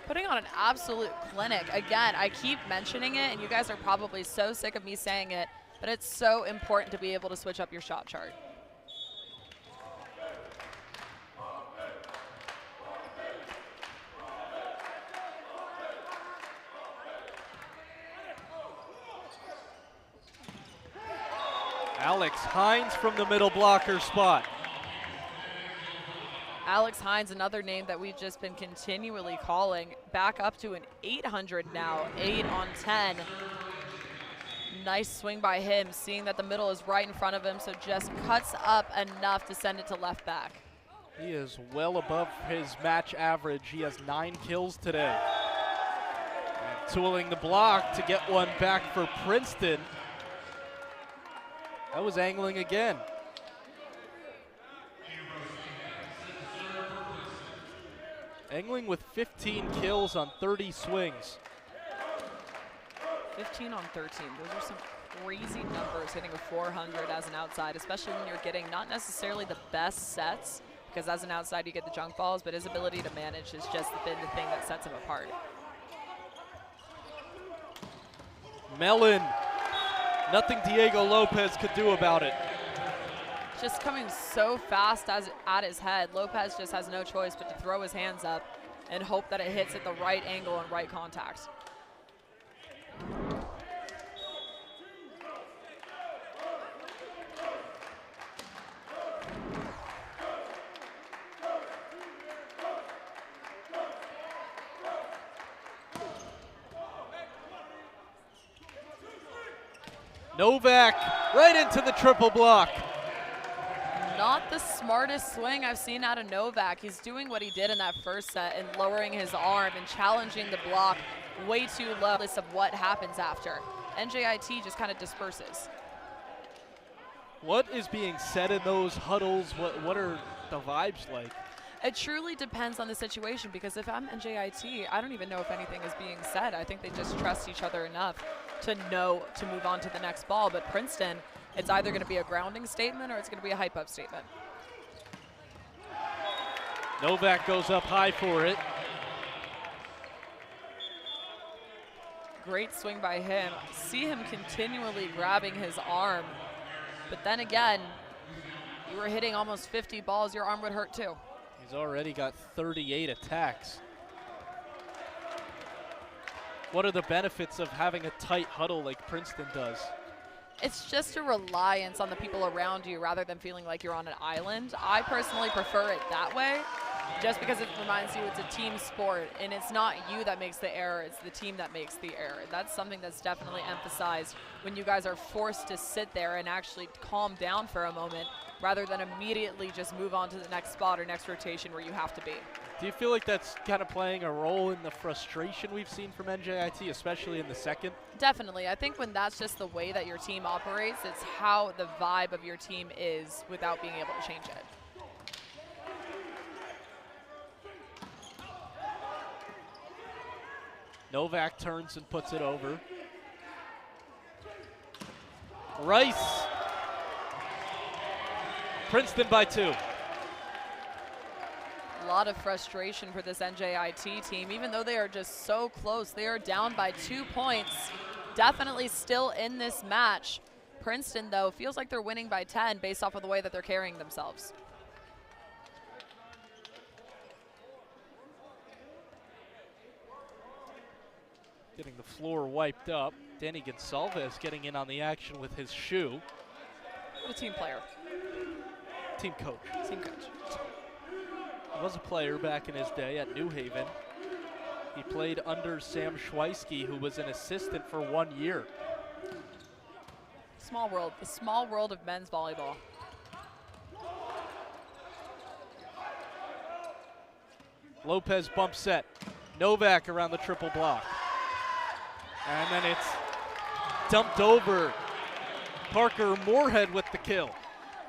Putting on an absolute clinic. Again, I keep mentioning it, and you guys are probably so sick of me saying it, but it's so important to be able to switch up your shot chart. Alex Hines from the middle blocker spot. Alex Hines, another name that we've just been continually calling, back up to an 800 now, 8 on 10. Nice swing by him, seeing that the middle is right in front of him, so just cuts up enough to send it to left back. He is well above his match average. He has 9 kills today. And tooling the block to get one back for Princeton. That was angling again. Angling with 15 kills on 30 swings. 15 on 13. Those are some crazy numbers, hitting a 400 as an outside, especially when you're getting not necessarily the best sets, because as an outside you get the junk balls, but his ability to manage has just been the thing that sets him apart. Mellon. Nothing Diego Lopez could do about it. Just coming so fast at his head, Lopez just has no choice but to throw his hands up and hope that it hits at the right angle and right contact. Novak right into the triple block. Not the smartest swing I've seen out of Novak. He's doing what he did in that first set and lowering his arm and challenging the block way too low. List of what happens after. NJIT just kind of disperses. What is being said in those huddles? What are the vibes like? It truly depends on the situation, because if I'm NJIT, I don't even know if anything is being said. I think they just trust each other enough to know to move on to the next ball. But Princeton, it's either going to be a grounding statement or it's going to be a hype-up statement. Novak goes up high for it. Great swing by him. See him continually grabbing his arm. But then again, you were hitting almost 50 balls, your arm would hurt too. He's already got 38 attacks. What are the benefits of having a tight huddle like Princeton does? It's just a reliance on the people around you rather than feeling like you're on an island. I personally prefer it that way, just because it reminds you it's a team sport, and it's not you that makes the error, it's the team that makes the error. That's something that's definitely emphasized when you guys are forced to sit there and actually calm down for a moment, rather than immediately just move on to the next spot or next rotation where you have to be. Do you feel like that's kind of playing a role in the frustration we've seen from NJIT, especially in the second? Definitely. I think when that's just the way that your team operates, it's how the vibe of your team is without being able to change it. Novak turns and puts it over. Rice. Princeton by 2. A lot of frustration for this NJIT team, even though they are just so close. They are down by 2 points, definitely still in this match. Princeton, though, feels like they're winning by 10 based off of the way that they're carrying themselves. Getting the floor wiped up. Danny Gonsalves getting in on the action with his shoe. What a team player. Team coach. Team coach. He was a player back in his day at New Haven. He played under Sam Schweisky, who was an assistant for 1 year. Small world. The small world of men's volleyball. Lopez bump set. Novak around the triple block. And then it's dumped over. Parker Moorhead with the kill.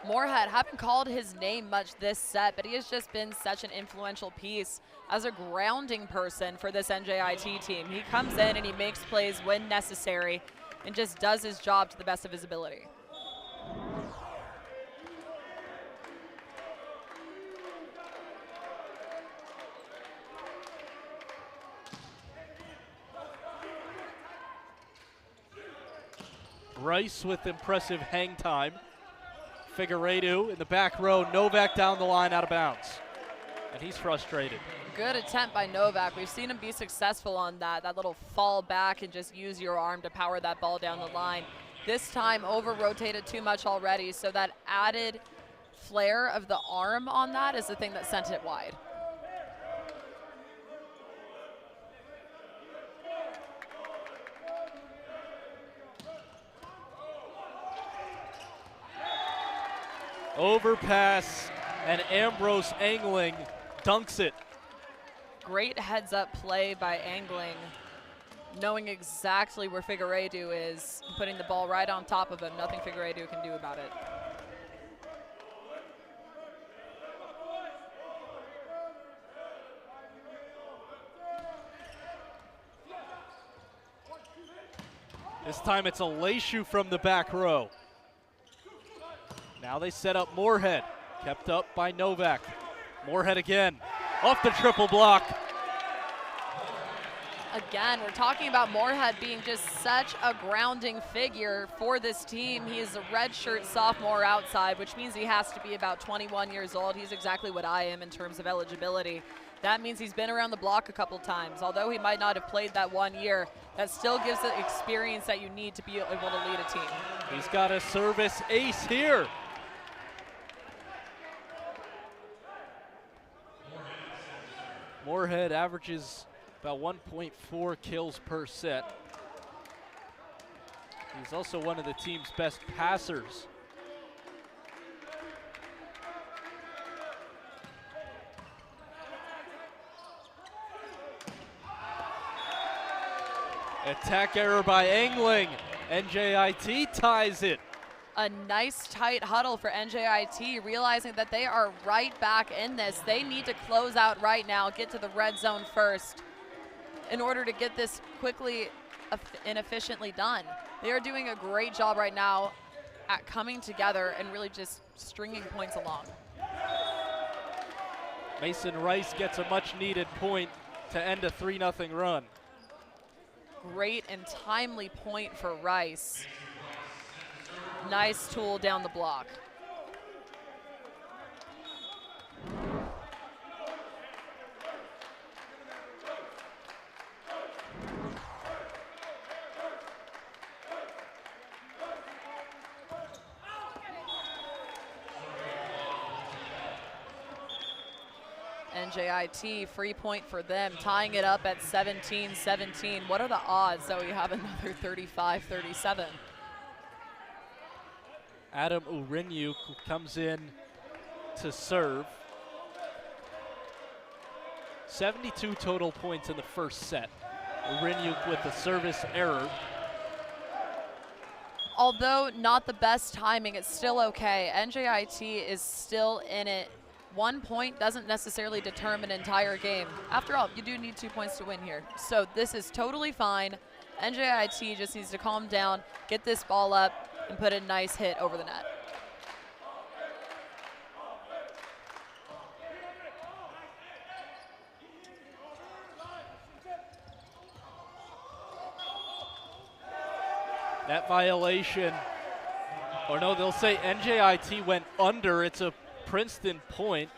Moorhead, haven't called his name much this set, but he has just been such an influential piece as a grounding person for this NJIT team. He comes in and he makes plays when necessary and just does his job to the best of his ability. Rice with impressive hang time. Figueiredo in the back row. Novak down the line, out of bounds. And he's frustrated. Good attempt by Novak. We've seen him be successful on that little fall back and just use your arm to power that ball down the line. this time over-rotated too much already, so that added flare of the arm on that is the thing that sent it wide. Overpass, and Ambrose Angling dunks it. Great heads-up play by Angling, knowing exactly where Figueiredo is, putting the ball right on top of him. Nothing Figueiredo can do about it. This time it's a Leishu from the back row. Now they set up Moorhead, kept up by Novak. Moorhead again, off the triple block. Again, we're talking about Moorhead being just such a grounding figure for this team. He is a redshirt sophomore outside, which means he has to be about 21 years old. He's exactly what I am in terms of eligibility. That means he's been around the block a couple times. Although he might not have played that 1 year, that still gives the experience that you need to be able to lead a team. He's got a service ace here. Moorhead averages about 1.4 kills per set. He's also one of the team's best passers. Attack error by Angling. NJIT ties it. A nice tight huddle for NJIT, realizing that they are right back in this. They need to close out right now, get to the red zone first in order to get this quickly and efficiently done. They are doing a great job right now at coming together and really just stringing points along. Mason Rice gets a much needed point to end a 3-0 run. Great and timely point for Rice. Nice tool down the block. NJIT, free point for them, tying it up at 17-17. What are the odds that we have another 35-37? Adam Urinyuk comes in to serve. 72 total points in the first set. Urinyuk with the service error. Although not the best timing, it's still okay. NJIT is still in it. 1 point doesn't necessarily determine an entire game. After all, you do need 2 points to win here. So this is totally fine. NJIT just needs to calm down, get this ball up, and put a nice hit over the net. That violation, or no, they'll say NJIT went under. It's a Princeton point.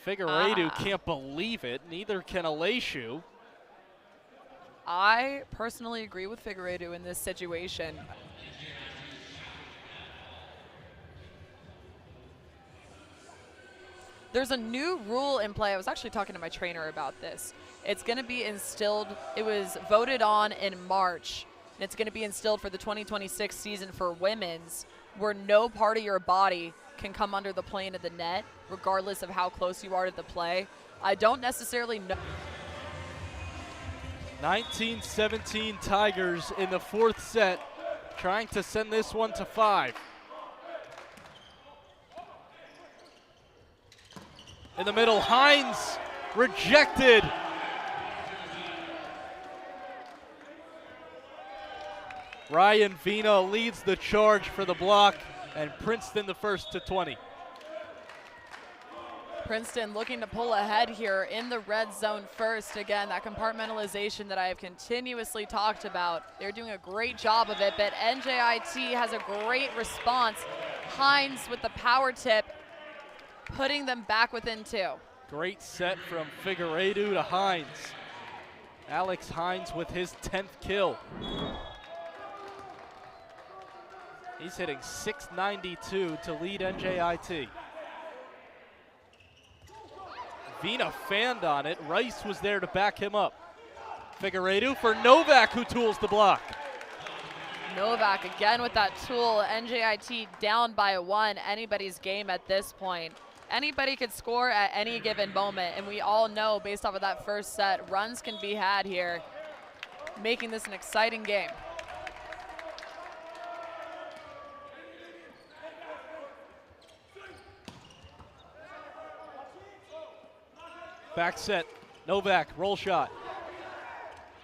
Figueiredo can't believe it. Neither can Leishu. I personally agree with Figueiredo in this situation. There's a new rule in play. I was actually talking to my trainer about this. It's going to be instilled. It was voted on in March, and it's going to be instilled for the 2026 season for women's, where no part of your body can come under the plane of the net, regardless of how close you are to the play. I don't necessarily know. 19-17 Tigers in the fourth set, trying to send this one to 5. In the middle, Hines rejected. Ryan Vina leads the charge for the block, and Princeton the first to 20. Princeton looking to pull ahead here in the red zone first. Again, that compartmentalization that I have continuously talked about. They're doing a great job of it, but NJIT has a great response. Hines with the power tip, putting them back within 2. Great set from Figueiredo to Hines. Alex Hines with his 10th kill. He's hitting .692 to lead NJIT. Vina fanned on it. Rice was there to back him up. Figueiredo for Novak, who tools the block. Novak again with that tool. NJIT down by 1. Anybody's game at this point. Anybody could score at any given moment, and we all know based off of that first set, runs can be had here, making this an exciting game. Back set, Novak, roll shot.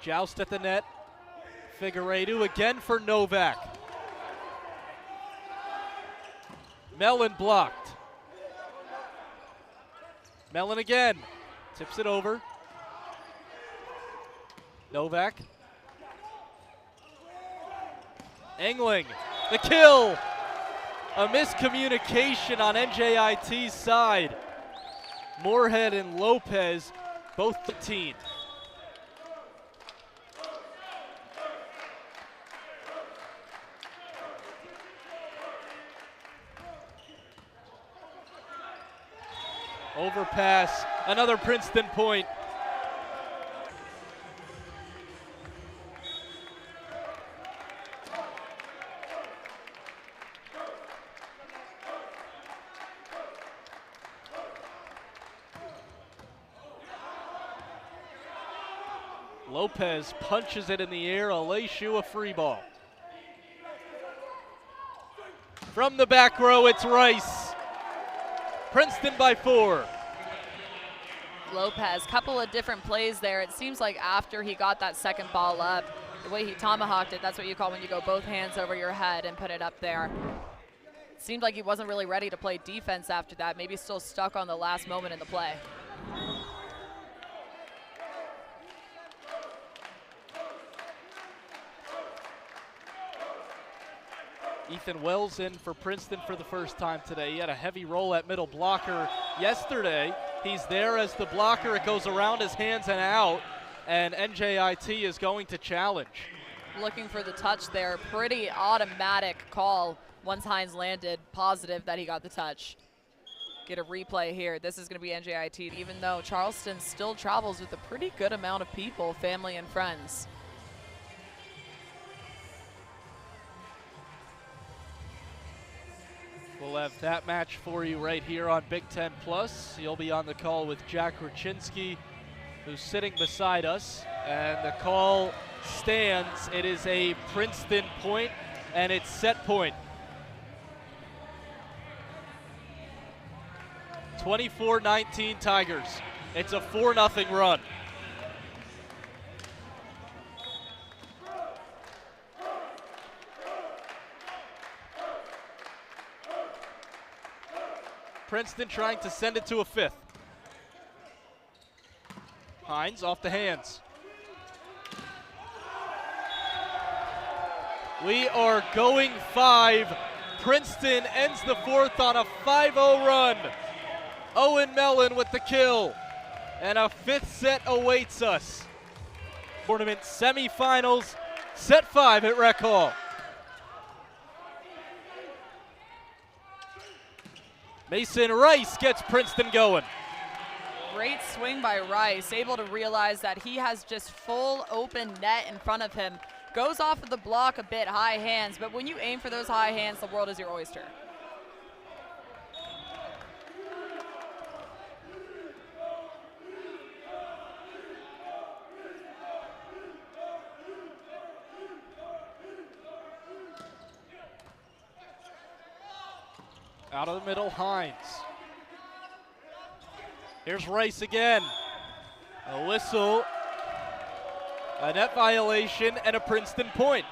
Joust at the net. Figueiredo again for Novak. Mellon blocked. Mellon again, tips it over. Novak. Engling, the kill. A miscommunication on NJIT's side. Moorhead and Lopez, both 15. Overpass, another Princeton point. Lopez punches it in the air, Aleshu a free ball. From the back row, it's Rice. Princeton by 4. Lopez, couple of different plays there. It seems like after he got that second ball up, the way he tomahawked it, that's what you call when you go both hands over your head and put it up there. It seemed like he wasn't really ready to play defense after that, maybe still stuck on the last moment in the play. Ethan Wells in for Princeton for the first time today. He had a heavy roll at middle blocker yesterday. He's there as the blocker. It goes around his hands and out, and NJIT is going to challenge. Looking for the touch there. Pretty automatic call once Hines landed. Positive that he got the touch. Get a replay here. This is going to be NJIT, even though Charleston still travels with a pretty good amount of people, family and friends. We'll have that match for you right here on Big Ten Plus. You'll be on the call with Jack Raczynski, who's sitting beside us. And the call stands. It is a Princeton point, and it's set point. 24-19 Tigers. It's a 4-0 run. Princeton trying to send it to a 5th. Hines off the hands. We are going 5. Princeton ends the 4th on a 5-0 run. Owen Mellon with the kill. And a 5th set awaits us. Tournament semifinals, set 5 at Rec Hall. Mason Rice gets Princeton going. Great swing by Rice, able to realize that he has just full open net in front of him. Goes off of the block a bit, high hands, but when you aim for those high hands, the world is your oyster. Out of the middle, Hines. Here's Rice again. A whistle, a net violation, and a Princeton point.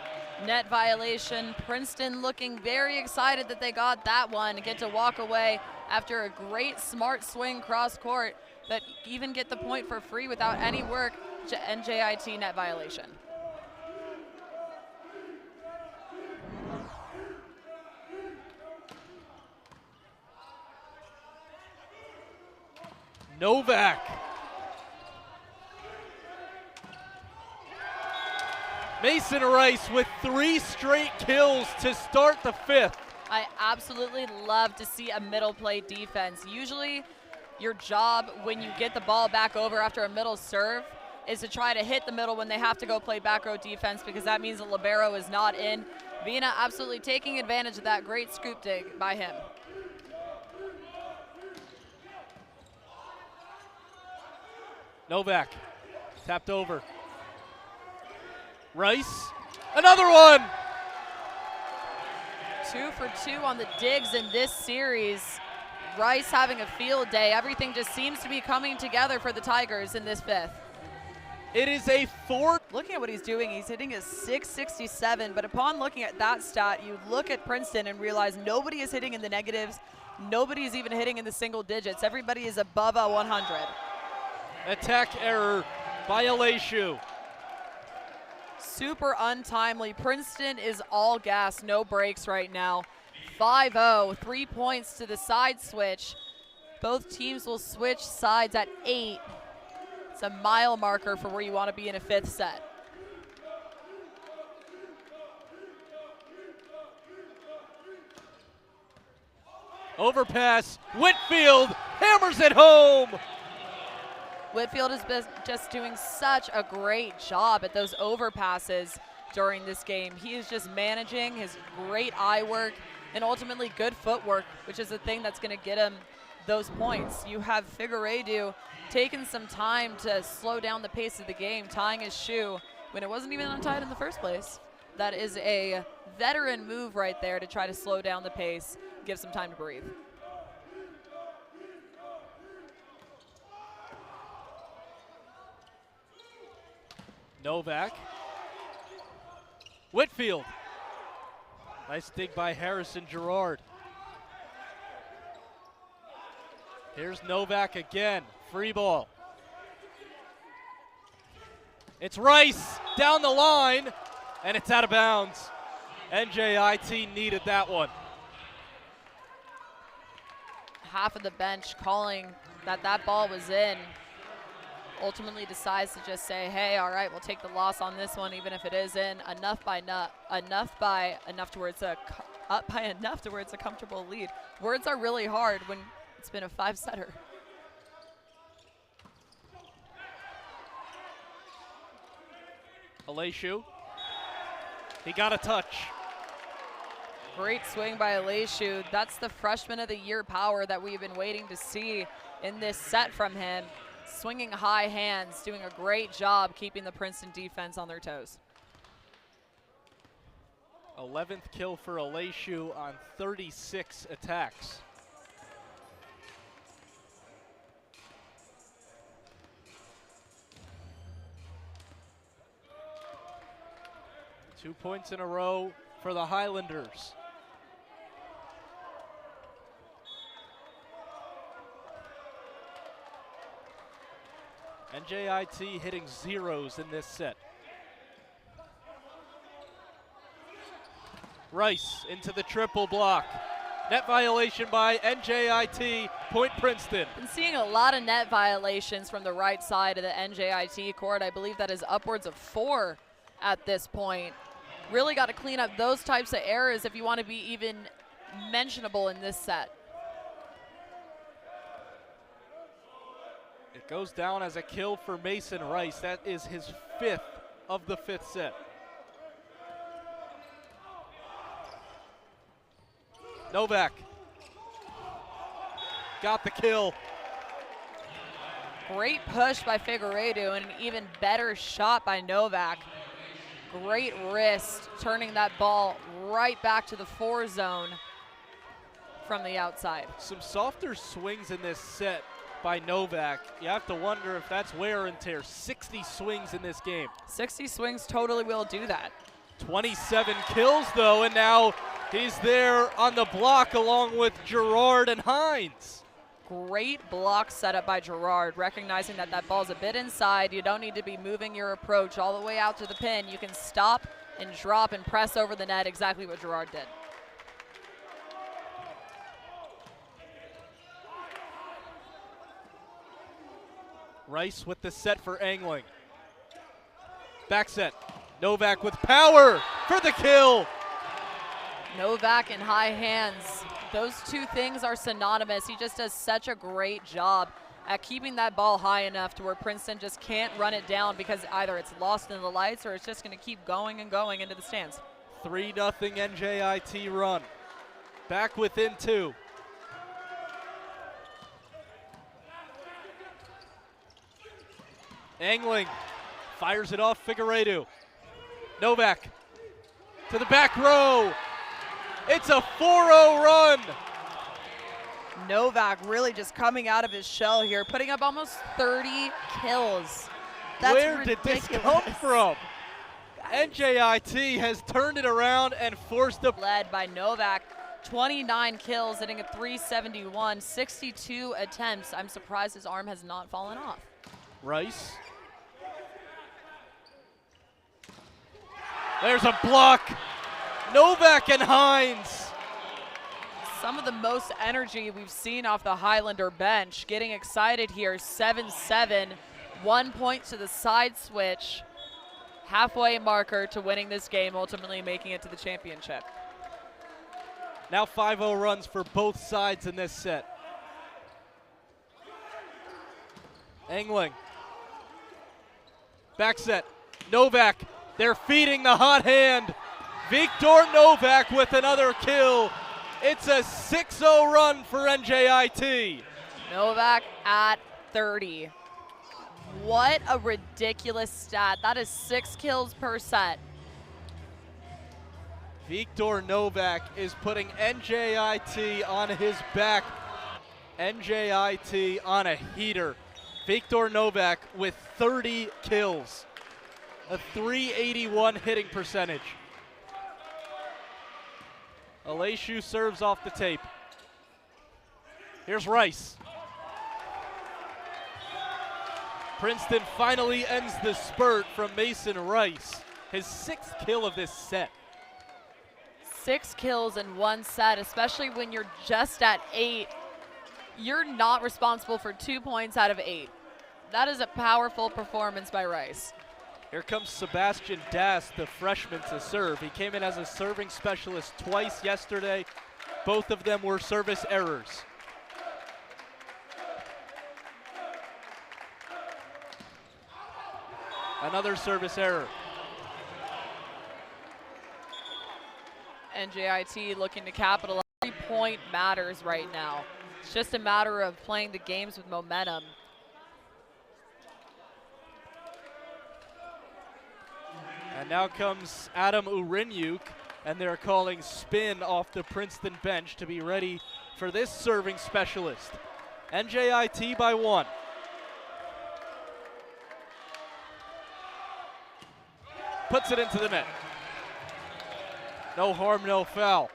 Net violation. Princeton looking very excited that they got that one. Get to walk away after a great smart swing cross court, but even get the point for free without any work. NJIT net violation. Novak. Mason Rice with 3 straight kills to start the 5th. I absolutely love to see a middle play defense. Usually your job when you get the ball back over after a middle serve is to try to hit the middle when they have to go play back row defense, because that means the libero is not in. Vina absolutely taking advantage of that great scoop dig by him. Novak tapped over. Rice, another one! 2 for 2 on the digs in this series. Rice having a field day. Everything just seems to be coming together for the Tigers in this 5th. It is a 4. Looking at what he's doing, he's hitting a .667, but upon looking at that stat, you look at Princeton and realize nobody is hitting in the negatives. Nobody's even hitting in the single digits. Everybody is above a 100. Attack error by Aleshu. Super untimely. Princeton is all gas, no brakes right now. 5-0, 3 points to the side switch. Both teams will switch sides at 8. It's a mile marker for where you want to be in a 5th set. Overpass, Whitfield hammers it home. Whitfield has been just doing such a great job at those overpasses during this game. He is just managing his great eye work and ultimately good footwork, which is the thing that's going to get him those points. You have Figueiredo taking some time to slow down the pace of the game, tying his shoe when it wasn't even untied in the first place. That is a veteran move right there to try to slow down the pace, give some time to breathe. Novak. Whitfield. Nice dig by Harrison Gerard. Here's Novak again. Free ball. It's Rice down the line, and it's out of bounds. NJIT needed that one. Half of the bench calling that that ball was in. Ultimately decides to just say, hey, all right, we'll take the loss on this one, even if it is in. Enough to where it's a comfortable lead. Words are really hard when it's been a 5-setter. Aleshu. He got a touch. Great swing by Aleshu. That's the freshman of the year power that we've been waiting to see in this set from him. Swinging high hands, doing a great job keeping the Princeton defense on their toes. 11th kill for Aleshu on 36 attacks. Two points in a row for the Highlanders. NJIT hitting zeros in this set. Rice into the triple block. Net violation by NJIT, point Princeton. Been seeing a lot of net violations from the right side of the NJIT court. I believe that is upwards of 4 at this point. Really got to clean up those types of errors if you want to be even mentionable in this set. It goes down as a kill for Mason Rice. That is his 5th of the 5th set. Novak got the kill. Great push by Figueiredo and an even better shot by Novak. Great wrist, turning that ball right back to the 4 zone from the outside. Some softer swings in this set by Novak. You have to wonder if that's wear and tear. 60 swings in this game. 60 swings totally will do that. 27 kills though, and now he's there on the block along with Gerard and Hines. Great block setup by Gerard, recognizing that that ball's a bit inside. You don't need to be moving your approach all the way out to the pin. You can stop and drop and press over the net, exactly what Gerard did. Rice with the set for Angling. Back set. Novak with power for the kill. Novak in high hands. Those two things are synonymous. He just does such a great job at keeping that ball high enough to where Princeton just can't run it down because either it's lost in the lights or it's just going to keep going and going into the stands. 3-0 NJIT run. Back within 2. Angling fires it off Figueiredo. Novak to the back row. It's a 4-0 run. Novak really just coming out of his shell here, putting up almost 30 kills. That's Where ridiculous. did this come from? NJIT has turned it around and forced the Led by Novak, 29 kills, hitting a 371, 62 attempts. I'm surprised his arm has not fallen off. Rice. There's a block. Novak and Hines. Some of the most energy we've seen off the Highlander bench. Getting excited here, 7-7. 1 point to the side switch. Halfway marker to winning this game, ultimately making it to the championship. Now 5-0 runs for both sides in this set. Angling. Back set. Novak. They're feeding the hot hand. Victor Novak with another kill. It's a 6-0 run for NJIT. Novak at 30. What a ridiculous stat. That is 6 kills per set. Victor Novak is putting NJIT on his back. NJIT on a heater. Victor Novak with 30 kills. A 381 hitting percentage. Aleshu serves off the tape. Here's Rice. Princeton finally ends the spurt from Mason Rice. His 6th kill of this set. 6 kills in one set, especially when you're just at 8. You're not responsible for 2 points out of 8. That is a powerful performance by Rice. Here comes Sebastian Das, the freshman, to serve. He came in as a serving specialist twice yesterday. Both of them were service errors. Another service error. NJIT looking to capitalize. Every point matters right now. It's just a matter of playing the games with momentum. And now comes Adam Urinyuk, and they're calling spin off the Princeton bench to be ready for this serving specialist. NJIT by 1. Puts it into the net. No harm, no foul.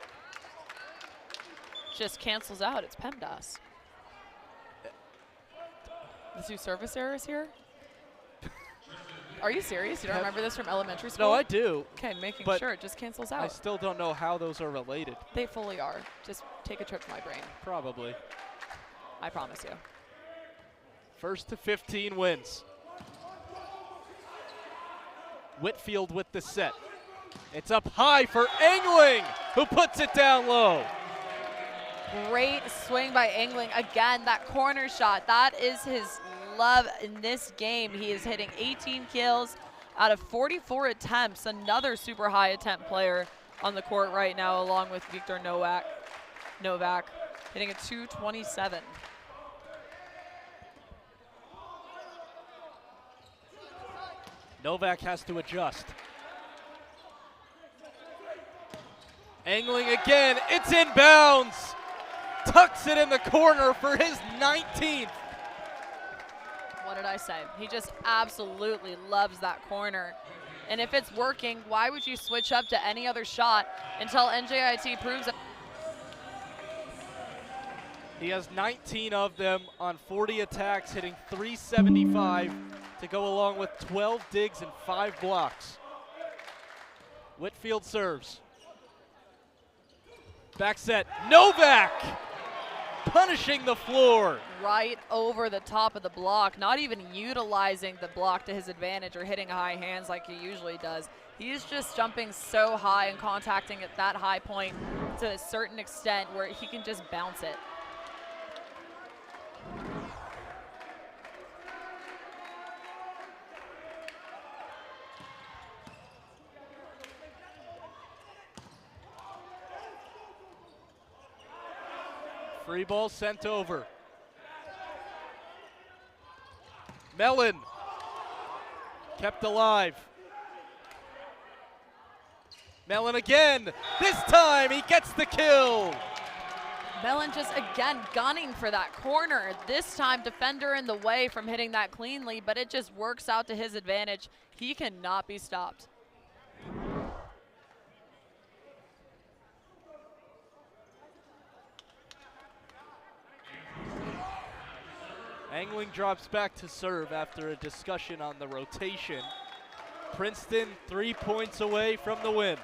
Just cancels out. It's PEMDAS. The 2 service errors here? Are you serious? You don't remember this from elementary school? No, I do. Okay, making but sure it just cancels out. I still don't know how those are related. They fully are. Just take a trip to my brain. Probably. I promise you. 1st to 15 wins. Whitfield with the set. It's up high for Angling, who puts it down low. Great swing by Angling. Again, that corner shot, that is his love in this game. He is hitting 18 kills out of 44 attempts. Another super high attempt player on the court right now, along with Victor Novak hitting a 227. Novak has to adjust. Angling again, it's inbounds. Tucks it in the corner for his 19th. What did I say? He just absolutely loves that corner. And if it's working, why would you switch up to any other shot until NJIT proves it? He has 19 of them on 40 attacks, hitting 375 to go along with 12 digs and 5 blocks. Whitfield serves. Back set, Novak! punishing the floor. Right over the top of the block, not even utilizing the block to his advantage or hitting high hands like he usually does. He's just jumping so high and contacting at that high point to a certain extent where he can just bounce it. Free ball sent over. Mellon kept alive. Mellon again. This time he gets the kill. Mellon just again gunning for that corner. This time defender in the way from hitting that cleanly, but it just works out to his advantage. He cannot be stopped. Angling drops back to serve after a discussion on the rotation. Princeton 3 points away from the win.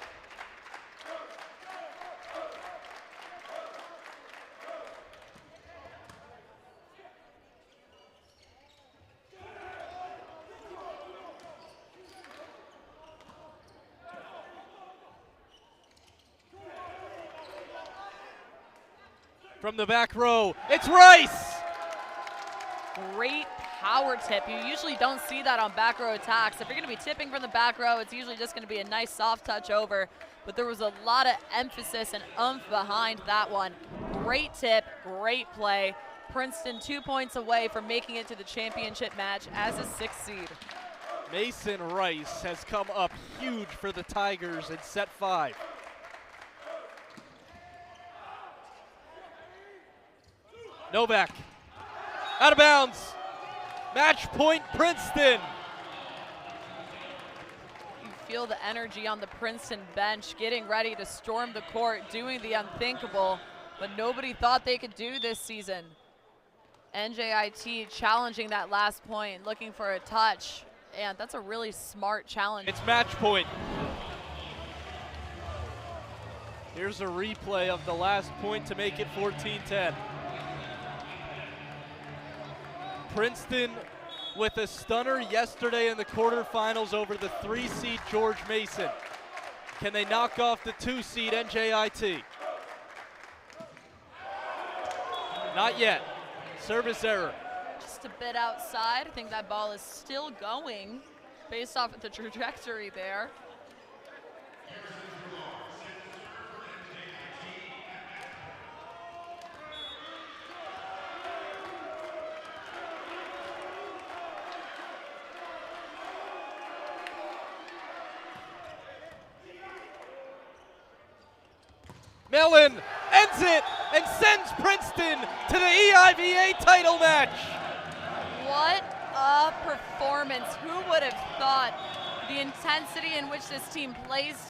From the back row, it's Rice! Great power tip. You usually don't see that on back row attacks. If you're going to be tipping from the back row, it's usually just going to be a nice soft touch over. But there was a lot of emphasis and oomph behind that one. Great tip, great play. Princeton 2 points away from making it to the championship match as a 6th seed. Mason Rice has come up huge for the Tigers in set 5. Novak. Out of bounds. Match point Princeton. You feel the energy on the Princeton bench getting ready to storm the court, doing the unthinkable, but nobody thought they could do this season. NJIT challenging that last point, looking for a touch, and that's a really smart challenge. It's match point. Here's a replay of the last point to make it 14-10. Princeton with a stunner yesterday in the quarterfinals over the 3-seed George Mason. Can they knock off the 2-seed NJIT? Not yet. Service error. Just a bit outside. I think that ball is still going based off of the trajectory there. Mellon ends it and sends Princeton to the EIVA title match. What a performance. Who would have thought the intensity in which this team plays